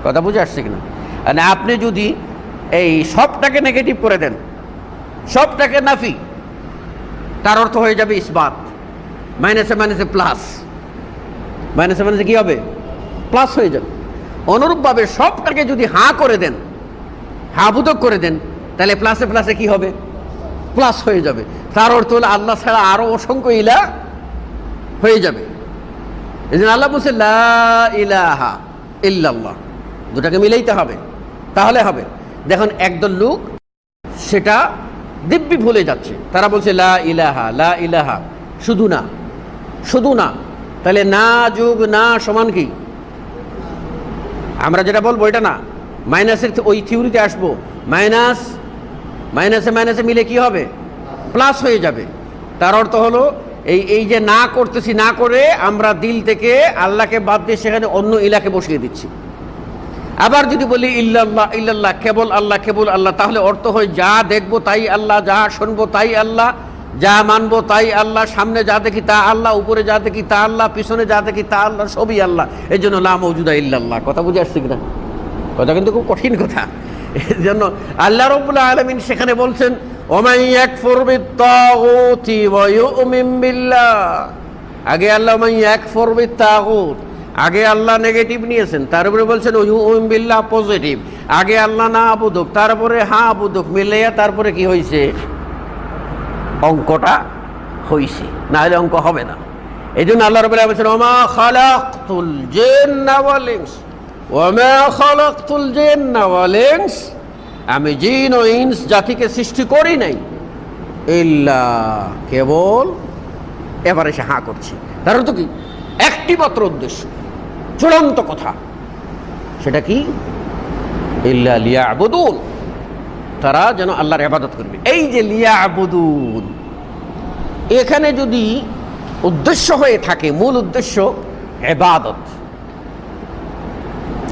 কথা বুঝে আসছে কিনা? মানে আপনি যদি এই সবটাকে নেগেটিভ করে দেন, সবটাকে নাফি, তার অর্থ হয়ে যাবে ইসবাত। মাইনাসে মাইনাসে প্লাস, মাইনাসে মাইনাসে কি হবে? প্লাস হয়ে যাবে। অনুরূপভাবে সবটাকে যদি হাঁ করে দেন, হাবুদক করে দেন, তাহলে প্লাসে প্লাসে কি হবে? প্লাস হয়ে যাবে। তার অর্থ হলো আল্লাহ ছাড়া আরো অসংখ্য ইলাহ হয়ে যাবে। এই জন্য আল্লাহ বলছে লা ইলাহা ইল্লাল্লাহ, দুটাকে মিলাইতে হবে, তাহলে হবে। দেখুন একদল লোক সেটা দিব্যি ভুলে যাচ্ছে। তারা বলছে লা ইলাহা, লা ইলাহা, শুধু না, শুধু না। তাহলে না যোগ না সমান কি? আমরা যেটা বলবো এটা না, মাইনাসের ওই থিওরিতে আসবো। মাইনাস মাইনাসে মাইনাসে মিলে কি হবে? প্লাস হয়ে যাবে। তার অর্থ হলো এই যে না করতেছি, না করে আমরা দিল থেকে আল্লাহকে বাদ দিয়ে সেখানে অন্য ইলাকে বসিয়ে দিচ্ছি। আবার যদি বলি ইল্লাল্লাহ ইল্লাল্লাহ, কেবল আল্লাহ, কেবল আল্লাহ, তাহলে অর্থ হয় যা দেখবো তাই আল্লাহ, যা শুনবো তাই আল্লাহ, যা মানবো তাই আল্লাহ, সামনে যা দেখি তা আল্লাহ, উপরে যা দেখি তা আল্লাহ, পিছনে যা দেখি তা আল্লাহ, সবই আল্লাহ। এই জন্য লা মাওজুদা ইল্লাল্লাহ। কথা বুঝে আসছে কিনা? কথা কিন্তু খুব কঠিন কথা। এই জন্য আল্লাহ রাব্বুল আলামিন সেখানে বলছেন ওমান ইয়াকফুর বিত-তাগুতি ওয়া ইউমিন বিল্লাহ। আগে আল্লাহ ওমান ইয়াকফুর বিত-তাগুত, আগে আল্লাহ নেগেটিভ নিয়েছেন, তারপরে বলছেন ইউমিন বিল্লাহ পজিটিভ। আগে আল্লাহ না আবুদুক, তারপরে হ্যাঁ আবুদুক, মিলাইয়া তারপরে কি হয়েছে? অঙ্কটা হয়েছে, না হলে অঙ্ক হবে না। এই জন্য আল্লাহ রাব্বুল আলামিন বলছেন ওমা খালাকতুল জিন্না ওয়াল ইনস, ওমা খালাকতুল জিন্না ওয়াল ইনস, আমি জিন ও ইনস জাতিকে সৃষ্টি করি নাই ইল্লা, কেবল। এবারে সে হাঁ করছে, তার অর্থ কি? একটি মাত্র উদ্দেশ্য, চূড়ান্ত কথা, সেটা কি? ইল্লা লিয়াবুদুন, তারা যেন আল্লাহর ইবাদত করবে। এই যে লিয়াবুদুন, এখানে যদি উদ্দেশ্য হয়ে থাকে, মূল উদ্দেশ্য ইবাদত,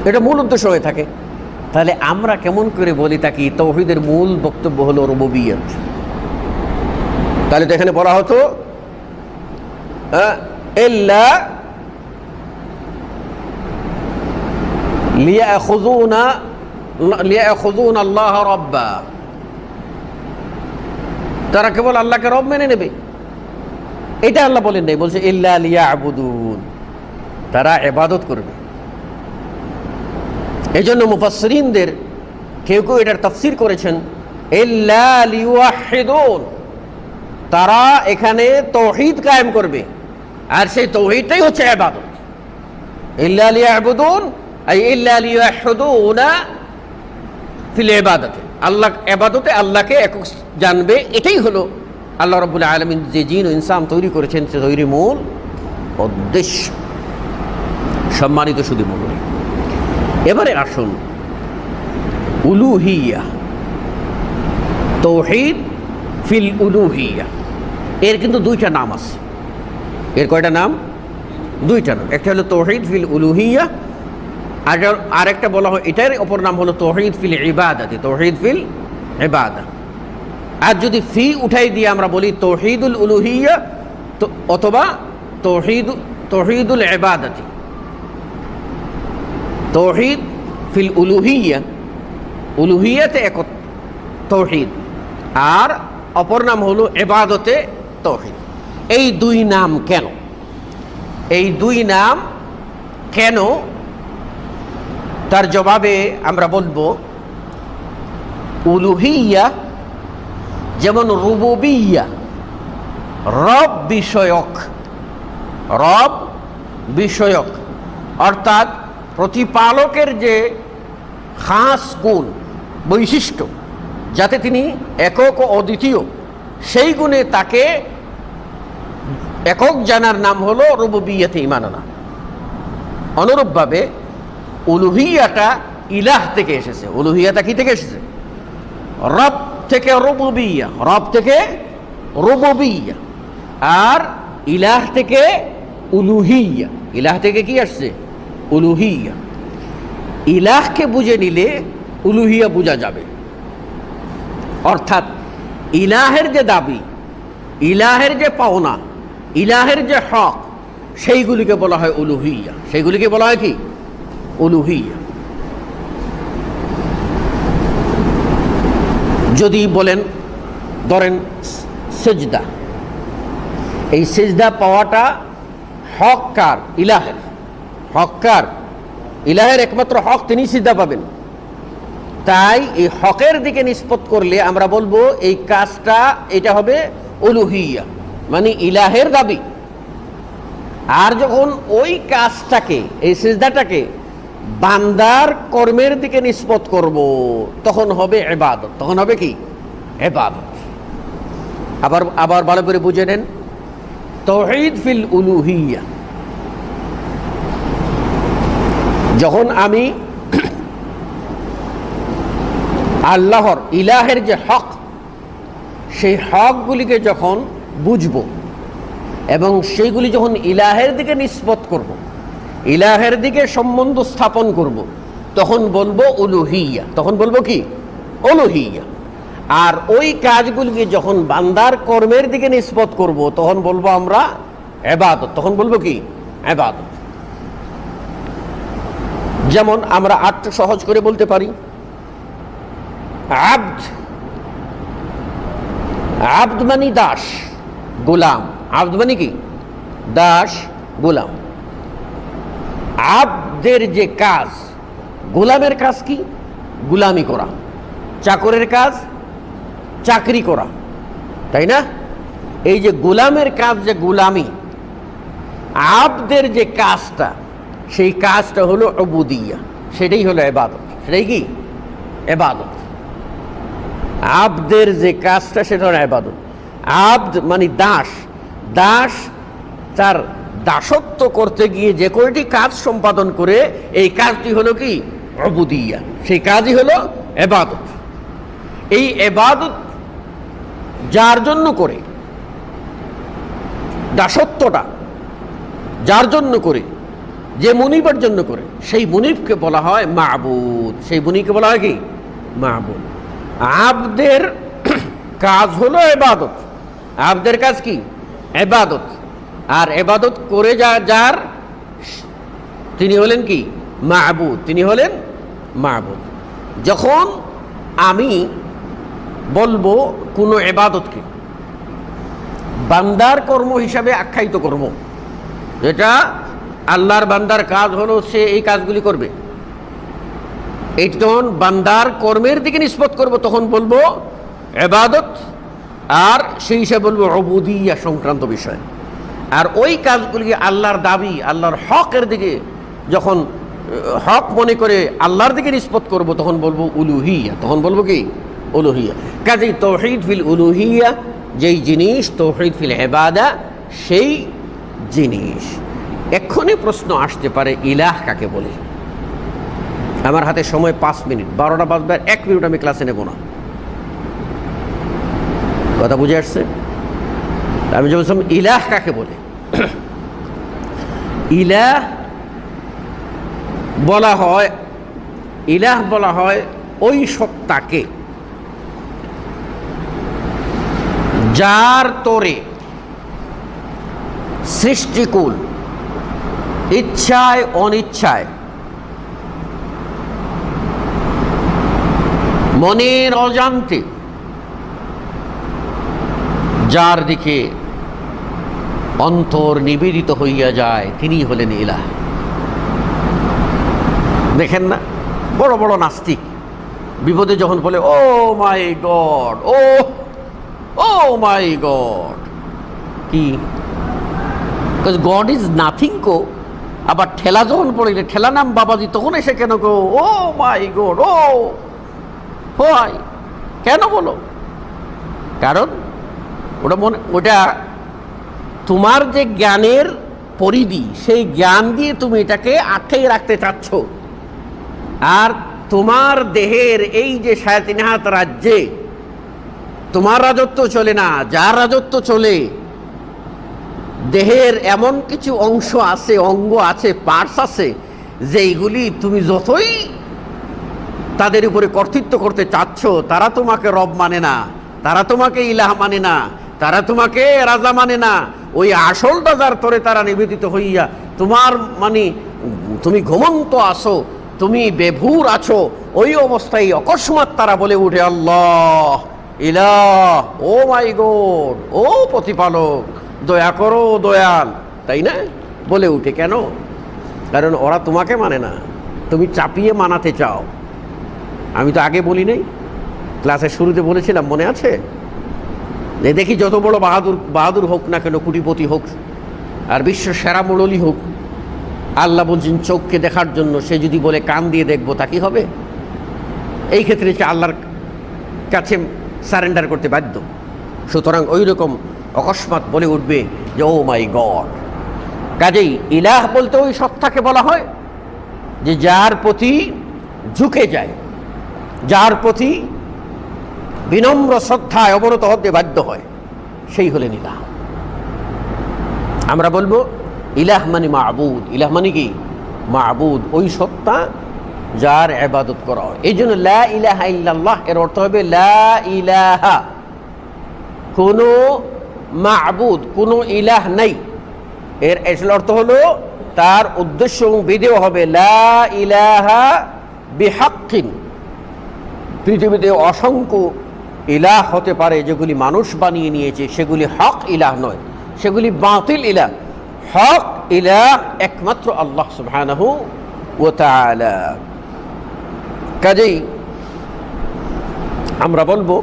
এটা মূল উদ্দেশ্য হয়ে থাকে, তাহলে আমরা কেমন করে বলি থাকি তাওহীদের মূল বক্তব্য হলো রুবুবিয়ত? তাহলে তো এখানে বলা হতো ইল্লা লিয়াখুযুনা আল্লাহ রাব্বা, তারা কেবল আল্লাহকে রব মেনে নেবে। এটা আল্লাহ বলেন নাই, বলছে ইল্লা লিয়াবুদুন, তারা ইবাদত করবে। এই জন্য মুফাসসিরিনদের কেউ কেউ এটার তাফসীর করেছেন ইল্লা লিওয়াহিদুন, তারা এখানে তাওহীদ কায়েম করবে, আর সেই তাওহীদটাই হচ্ছে ইবাদত। ইল্লা লিয়াবুদুন আই ইল্লা লিওয়াহিদুনা ফিল ইবাদতি, আল্লাহ ইবাদতে আল্লাহকে একক জানবে। এটাই হলো আল্লাহ রাব্বুল আলামিন যে জিন ও ইনসান তৈরি করেছেন সে তৈরির মূল উদ্দেশ্য। সম্মানিত সুধী মণ্ডলী, এবারে আসুন উলুহিয়া, তাওহীদ ফিল উলুহিয়া, এর কিন্তু দুইটা নাম আছে। এর কয়টা নাম? দুইটা নাম। একটা হলো তাওহীদ ফিল উলুহিয়া, আর একটা বলা হয় এটার অপর নাম হলো তাওহীদ ফিল ইবাদাতি, তাওহীদ ফিল ইবাদা। আর যদি ফি উঠাই দিয়ে আমরা বলি তাওহীদুল উলুহিয়া অথবা তাওহীদুল ইবাদাতি। তাওহীদ ফিল উলুহিয়া, উলুহিয়াতে এক তাওহীদ, আর অপর নাম হলো ইবাদতে তাওহীদ। এই দুই নাম কেন? এই দুই নাম কেন তার জবাবে আমরা বলবো উলুহিয়া যেমন রুবুবিয়্যা, রব বিষয়ক, রব বিষয়ক, অর্থাৎ প্রতিপালকের যে খাস গুণ বৈশিষ্ট্য, যাতে তিনি একক ও অদ্বিতীয়, সেই গুণে তাকে একক জানার নাম হলো রুবুবিয়্যাতে ঈমান আনা। অনুরূপভাবে উলুহিয়াটা ইলাহ থেকে এসেছে। উলুহিয়াটা কি থেকে এসেছে? রব থেকে রুবুবিয়্যা, রব থেকে রুবুবিয়্যা। আর ইলাহ থেকে উলুহিয়্যা, ইলাহ থেকে কি আসছে? উলুহিয়্যা। ইলাহকে বুঝে নিলে উলুহিয়্যা বোঝা যাবে। অর্থাৎ ইলাহের যে দাবি, ইলাহের যে পাওনা, ইলাহের যে হক, সেইগুলিকে বলা হয় উলুহিয়্যা। সেইগুলিকে বলা হয় কি? উলুহিয়্যা। যদি বলেন, ধরেন সেজদা, এই সেজদা পাওয়াটা হক কার? ইলাহের। হক কার? ইলাহের। একমাত্র হক, তিনি সিজদা পাবেন। তাই এই হকের দিকে নিষ্পত্তি করলে আমরা বলবো এই কাজটা, এটা হবে উলুহিয়্যা, মানে ইলাহের দাবি। আর যখন ওই কাজটাকে, এই সিজদাটাকে বান্দার কর্মের দিকে নিষ্পত্তি করব, তখন হবে ইবাদত। তখন হবে কি? ইবাদত। আবার ভালো করে বুঝে নেন, তাওহীদ ফিল উলুহিয়্যা। যখন আমি আল্লাহর, ইলাহের যে হক, সেই হকগুলিকে যখন বুঝব এবং সেইগুলি যখন ইলাহের দিকে নিসবত করব, ইলাহের দিকে সম্বন্ধ স্থাপন করব, তখন বলবো উলুহিয়্যা। তখন বলবো কি? উলুহিয়্যা। আর ওই কাজগুলিকে যখন বান্দার কর্মের দিকে নিসবত করব, তখন বলবো আমরা ইবাদত। তখন বলবো কি? ইবাদত। যেমন আমরা আরেকটু সহজ করে বলতে পারি, আব্দ। আব্দ মানে দাস, গোলাম। আব্দ মানে কি? দাস, গোলাম। আব্দের যে কাজ, গোলামের কাজ কি? গোলামি করা। চাকরের কাজ চাকরি করা, তাই না? এই যে গোলামের কাজ, যে গোলামি, আব্দের যে কাজটা, সেই কাজটা হলো উবুদিয়্যা, সেটাই হলো ইবাদত। সেটাই কি? ইবাদত। আব্দের যে কাজটা, সেটা হলো ইবাদত। আব্দ মানে দাস। দাস তার দাসত্ব করতে গিয়ে যে কয়টি কাজ সম্পাদন করে, এই কাজটি হলো কি? উবুদিয়্যা। সেই কাজই হলো ইবাদত। এই ইবাদত যার জন্য করে, দাসত্বটা যার জন্য করে, যে মুনিবের জন্য করে, সেই মুনিবকে বলা হয় মাবুদ। সেই মুনিবকে বলা হয় কি? মাবুদ। আব্দের কাজ হলো ইবাদত। আব্দের কাজ কি? ইবাদত। আর ইবাদত করে যার, তিনি হলেন কি? মাবুদ। তিনি হলেন মাবুদ। যখন আমি বলবো কোনো ইবাদতকে বান্দার কর্ম হিসাবে আখ্যায়িত করব, যেটা আল্লাহর বান্দার কাজ হলো সে এই কাজগুলি করবে, এই যখন বান্দার কর্মের দিকে নিসবত করব, তখন বলবো ইবাদত। আর সেই হিসাবে বলবো উবুদিয়্যা সংক্রান্ত বিষয়। আর ওই কাজগুলিকে আল্লাহর দাবি, আল্লাহর হকের দিকে যখন হক মনে করে আল্লাহর দিকে নিসবত করব, তখন বলবো উলুহিয়্যা। তখন বলবো কি? উলুহিয়্যা। কাজেই তাওহীদ ফিল উলুহিয়্যা যেই জিনিস, তাওহীদ ফিল ইবাদা সেই জিনিস। এক্ষুনি প্রশ্ন আসতে পারে, ইলাহ কাকে বলে? আমার হাতে সময় 5 মিনিট, 12টা বাজবে, 1 মিনিট আমি ক্লাসে নেব না। কথা বুঝে আসছে? আমি বলছিলাম ইলাহ কাকে বলে। ইলাহ বলা হয়, ইলাহ বলা হয় ওই সত্তাকে যার তোরে সৃষ্টিকুল, ইচ্ছায় অনিচ্ছায়, মনের অজান্তে যার দিকে অন্তর নিবেদিত হইয়া যায়, তিনি হলেন ইলাহ। দেখেন না, বড় বড় নাস্তিক বিপদে যখন বলে ও মাই গড, ও মাই গড, কি গড ইজ নাথিং কো, আবার ঠেলা যখন পড়ে ঠেলা নাম বাবাজি তখন এসে কেন গো ও মাই গড, ও হয় কেন বলো? কারণ ওটা তোমার যে জ্ঞানের পরিধি, সেই জ্ঞান দিয়ে তুমি এটাকে আটকে রাখতে চাচ্ছ। আর তোমার দেহের এই যে ৩.৫ হাত রাজ্যে তোমার রাজত্ব চলে না, যার রাজত্ব চলে, দেহের এমন কিছু অংশ আছে, অঙ্গ আছে, পার্টস আছে, যেইগুলি তুমি যতই তাদের উপরে কর্তৃত্ব করতে চাচ্ছ, তারা তোমাকে রব মানে না, তারা তোমাকে ইলাহ মানে না, তারা তোমাকে রাজা মানে না। ওই আসল রাজার তরে তারা নিবেদিত হইয়া তোমার মানে তুমি ঘুমন্ত আছো, তুমি বেভুর আছো, ওই অবস্থায় অকস্মাৎ তারা বলে উঠে আল্লাহ, ইলাহ, ও মাই গড, ও প্রতিপালক, দয়া করো দয়াল, তাই না বলে উঠে। কেন? কারণ ওরা তোমাকে মানে না, তুমি চাপিয়ে মানাতে চাও। আমি তো আগে বলি নাই, ক্লাসের শুরুতে বলেছিলাম, মনে আছে? দেখি যত বড় বাহাদুর হোক না কেন, কোটিপতি হোক আর বিশ্ব সেরা মুরলী হোক, আল্লাহ বলছেন চোখকে দেখার জন্য, সে যদি বলে কান দিয়ে দেখবো, তা কি হবে? এই ক্ষেত্রে সে আল্লাহর কাছে সারেন্ডার করতে বাধ্য। সুতরাং ওই রকম অকস্মাৎ বলে উঠবে যে ও মাই গড। কাজেই ইলাহ বলতে ওই সত্তাকে বলা হয় যে যার প্রতি ঝুঁকে যায়, যার প্রতি বিনম্র শ্রদ্ধায় অবনত হতে বাধ্য হয়, সেই হলেন ইলাহ। আমরা বলবো ইলাহ মানে মাবুদ। ইলাহ মানে কি? মাবুদ, ওই সত্তা যার ইবাদত করা হয়। এই জন্য লা ইলাহা ইল্লাল্লাহ এর অর্থ হবে লা ইলাহা, কোনো মাবুদ, কোনো ইলাহ নাই। এর আসল অর্থ হলো, তার উদ্দেশ্য এবং বিধেয় হবে লা ইলাহা বিহাক্কিন। পৃথিবীতে অসংখ্য ইলাহ হতে পারে যেগুলি মানুষ বানিয়ে নিয়েছে, সেগুলি হক ইলাহ নয়, সেগুলি বাতিল ইলাহ। হক ইলাহ একমাত্র আল্লাহ সুবহানাহু ওয়া তাআলা। কাজেই আমরা বলবো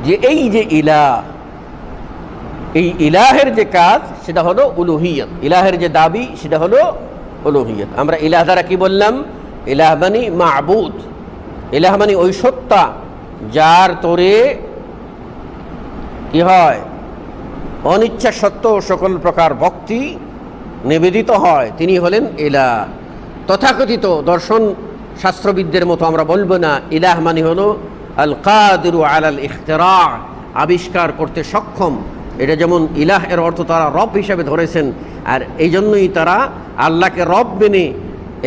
যে এই যে ইলাহ, এই ইলাহের যে কাজ সেটা হলো উলুহিয়ত, ইলাহের যে দাবি সেটা হলো উলুহিয়ত। আমরা ইলাহ দ্বারা কি বললাম? ইলাহ মানে মাবুদ, ইলাহ মানে ওই সত্তা যার তোরে কি হয়, অনিচ্ছা সত্ত্বেও সকল প্রকার ভক্তি নিবেদিত হয়, তিনি হলেন ইলাহ। তথাকথিত দর্শন শাস্ত্রবিদদের মতো আমরা বলবো না ইলাহ মানে হলো আল কাদিরু আলাল ইখতিরা, আবিষ্কার করতে সক্ষম। এটা যেমন ইলাহ এর অর্থ তারা রব হিসাবে ধরেছেন, আর এই জন্যই তারা আল্লাহকে রব মেনে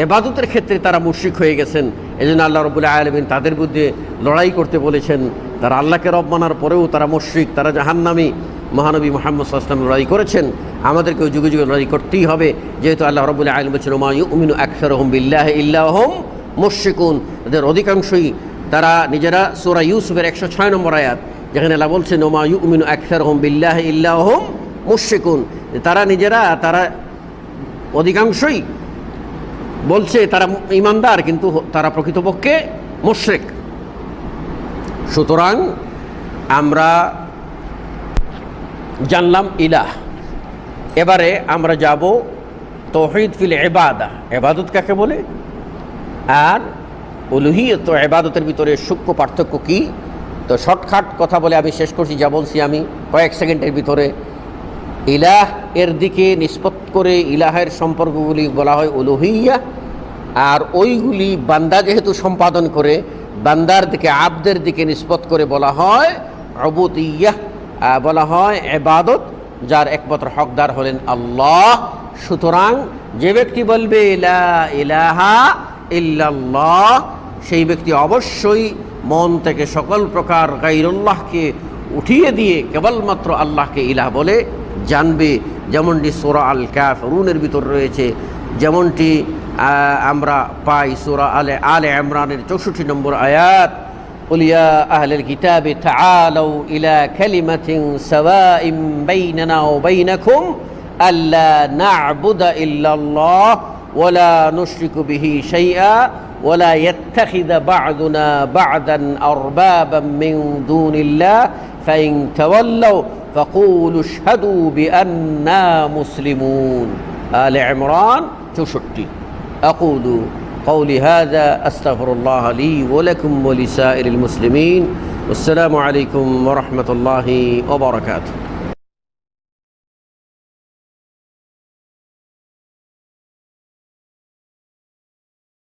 ইবাদতের ক্ষেত্রে তারা মুশরিক হয়ে গেছেন। এই জন্য আল্লাহ রাব্বুল আলামিন তাদের বিরুদ্ধে লড়াই করতে বলেছেন। তারা আল্লাহকে রব মানার পরেও তারা মুশরিক, তারা জাহান্নামী। মহানবী মুহাম্মদ সাল্লাল্লাহু আলাইহি ওয়াসাল্লাম লড়াই করেছেন, আমাদেরকেও যুগে যুগে লড়াই করতেই হবে, যেহেতু আল্লাহ রাব্বুল আলামিন বলেছেন ওমা ইউমিনু আকসারুহুম বিল্লাহি ইল্লা হুম মুশরিকুন। এদের অধিকাংশই তারা নিজেরা, সূরা ইউসুফের 106 নম্বর আয়াত, যেখানে আল্লাহ বলছেন ওমা ইউমিনু আকসারুহুম বিল্লাহি ইল্লা হুম মুশরিকুন, তারা নিজেরা, তারা অধিকাংশই বলছে তারা ঈমানদার, কিন্তু তারা প্রকৃতপক্ষে মুশরিক। সুতরাং আমরা জানলাম ইলাহ। এবারে আমরা যাব তাওহীদ ফিল ইবাদা, ইবাদত কাকে বলে, আর উলুহিয়ত ইবাদতের ভিতরে সূক্ষ্ম পার্থক্য কি। তো শর্টকাট কথা বলে আমি শেষ করছি, যা বলছি আমি কয়েক সেকেন্ডের ভিতরে। ইলাহ এর দিকে নিসবত করে ইলাহের সম্পর্কগুলি বলা হয় উলুহিয়া, আর ওইগুলি বান্দা যেহেতু সম্পাদন করে, বান্দার দিকে, আবদের দিকে নিসবত করে বলা হয় উবুদিয়্যা, বলা হয় ইবাদত, যার একমাত্র হকদার হলেন আল্লাহ। সুতরাং যে ব্যক্তি বলবে লা ইলাহা ইল্লাল্লাহ, সেই ব্যক্তি অবশ্যই মন থেকে সকল প্রকার গায়রুল্লাহকে উঠিয়ে দিয়ে কেবলমাত্র আল্লাহকে ইলাহ বলে জানবে। যেমনটি সূরা আল কাফিরুনের ভিতর রয়েছে, যেমনটি আমরা পাই সূরা আলে ইমরানের 64 নম্বর আয়াত, قل يا أهل الكتاب تعالوا إلى كلمة سواء بيننا وبينكم ألا نعبد إلا الله ولا نشرك به شيئا ওয়ালা ইয়াত্তাখিযা বা'দুনা বা'দান আরবাবাম মিন দুনিল্লাহ ফাইন তাওয়াল্লাউ ফাকুলু আশহাদু বিআন্না মুসলিমুন। আলে ইমরান 64। আকুলু قولي هذا أستغفر الله لي ولكم ولسائر المسلمين والسلام عليكم ورحمة الله وبركاته।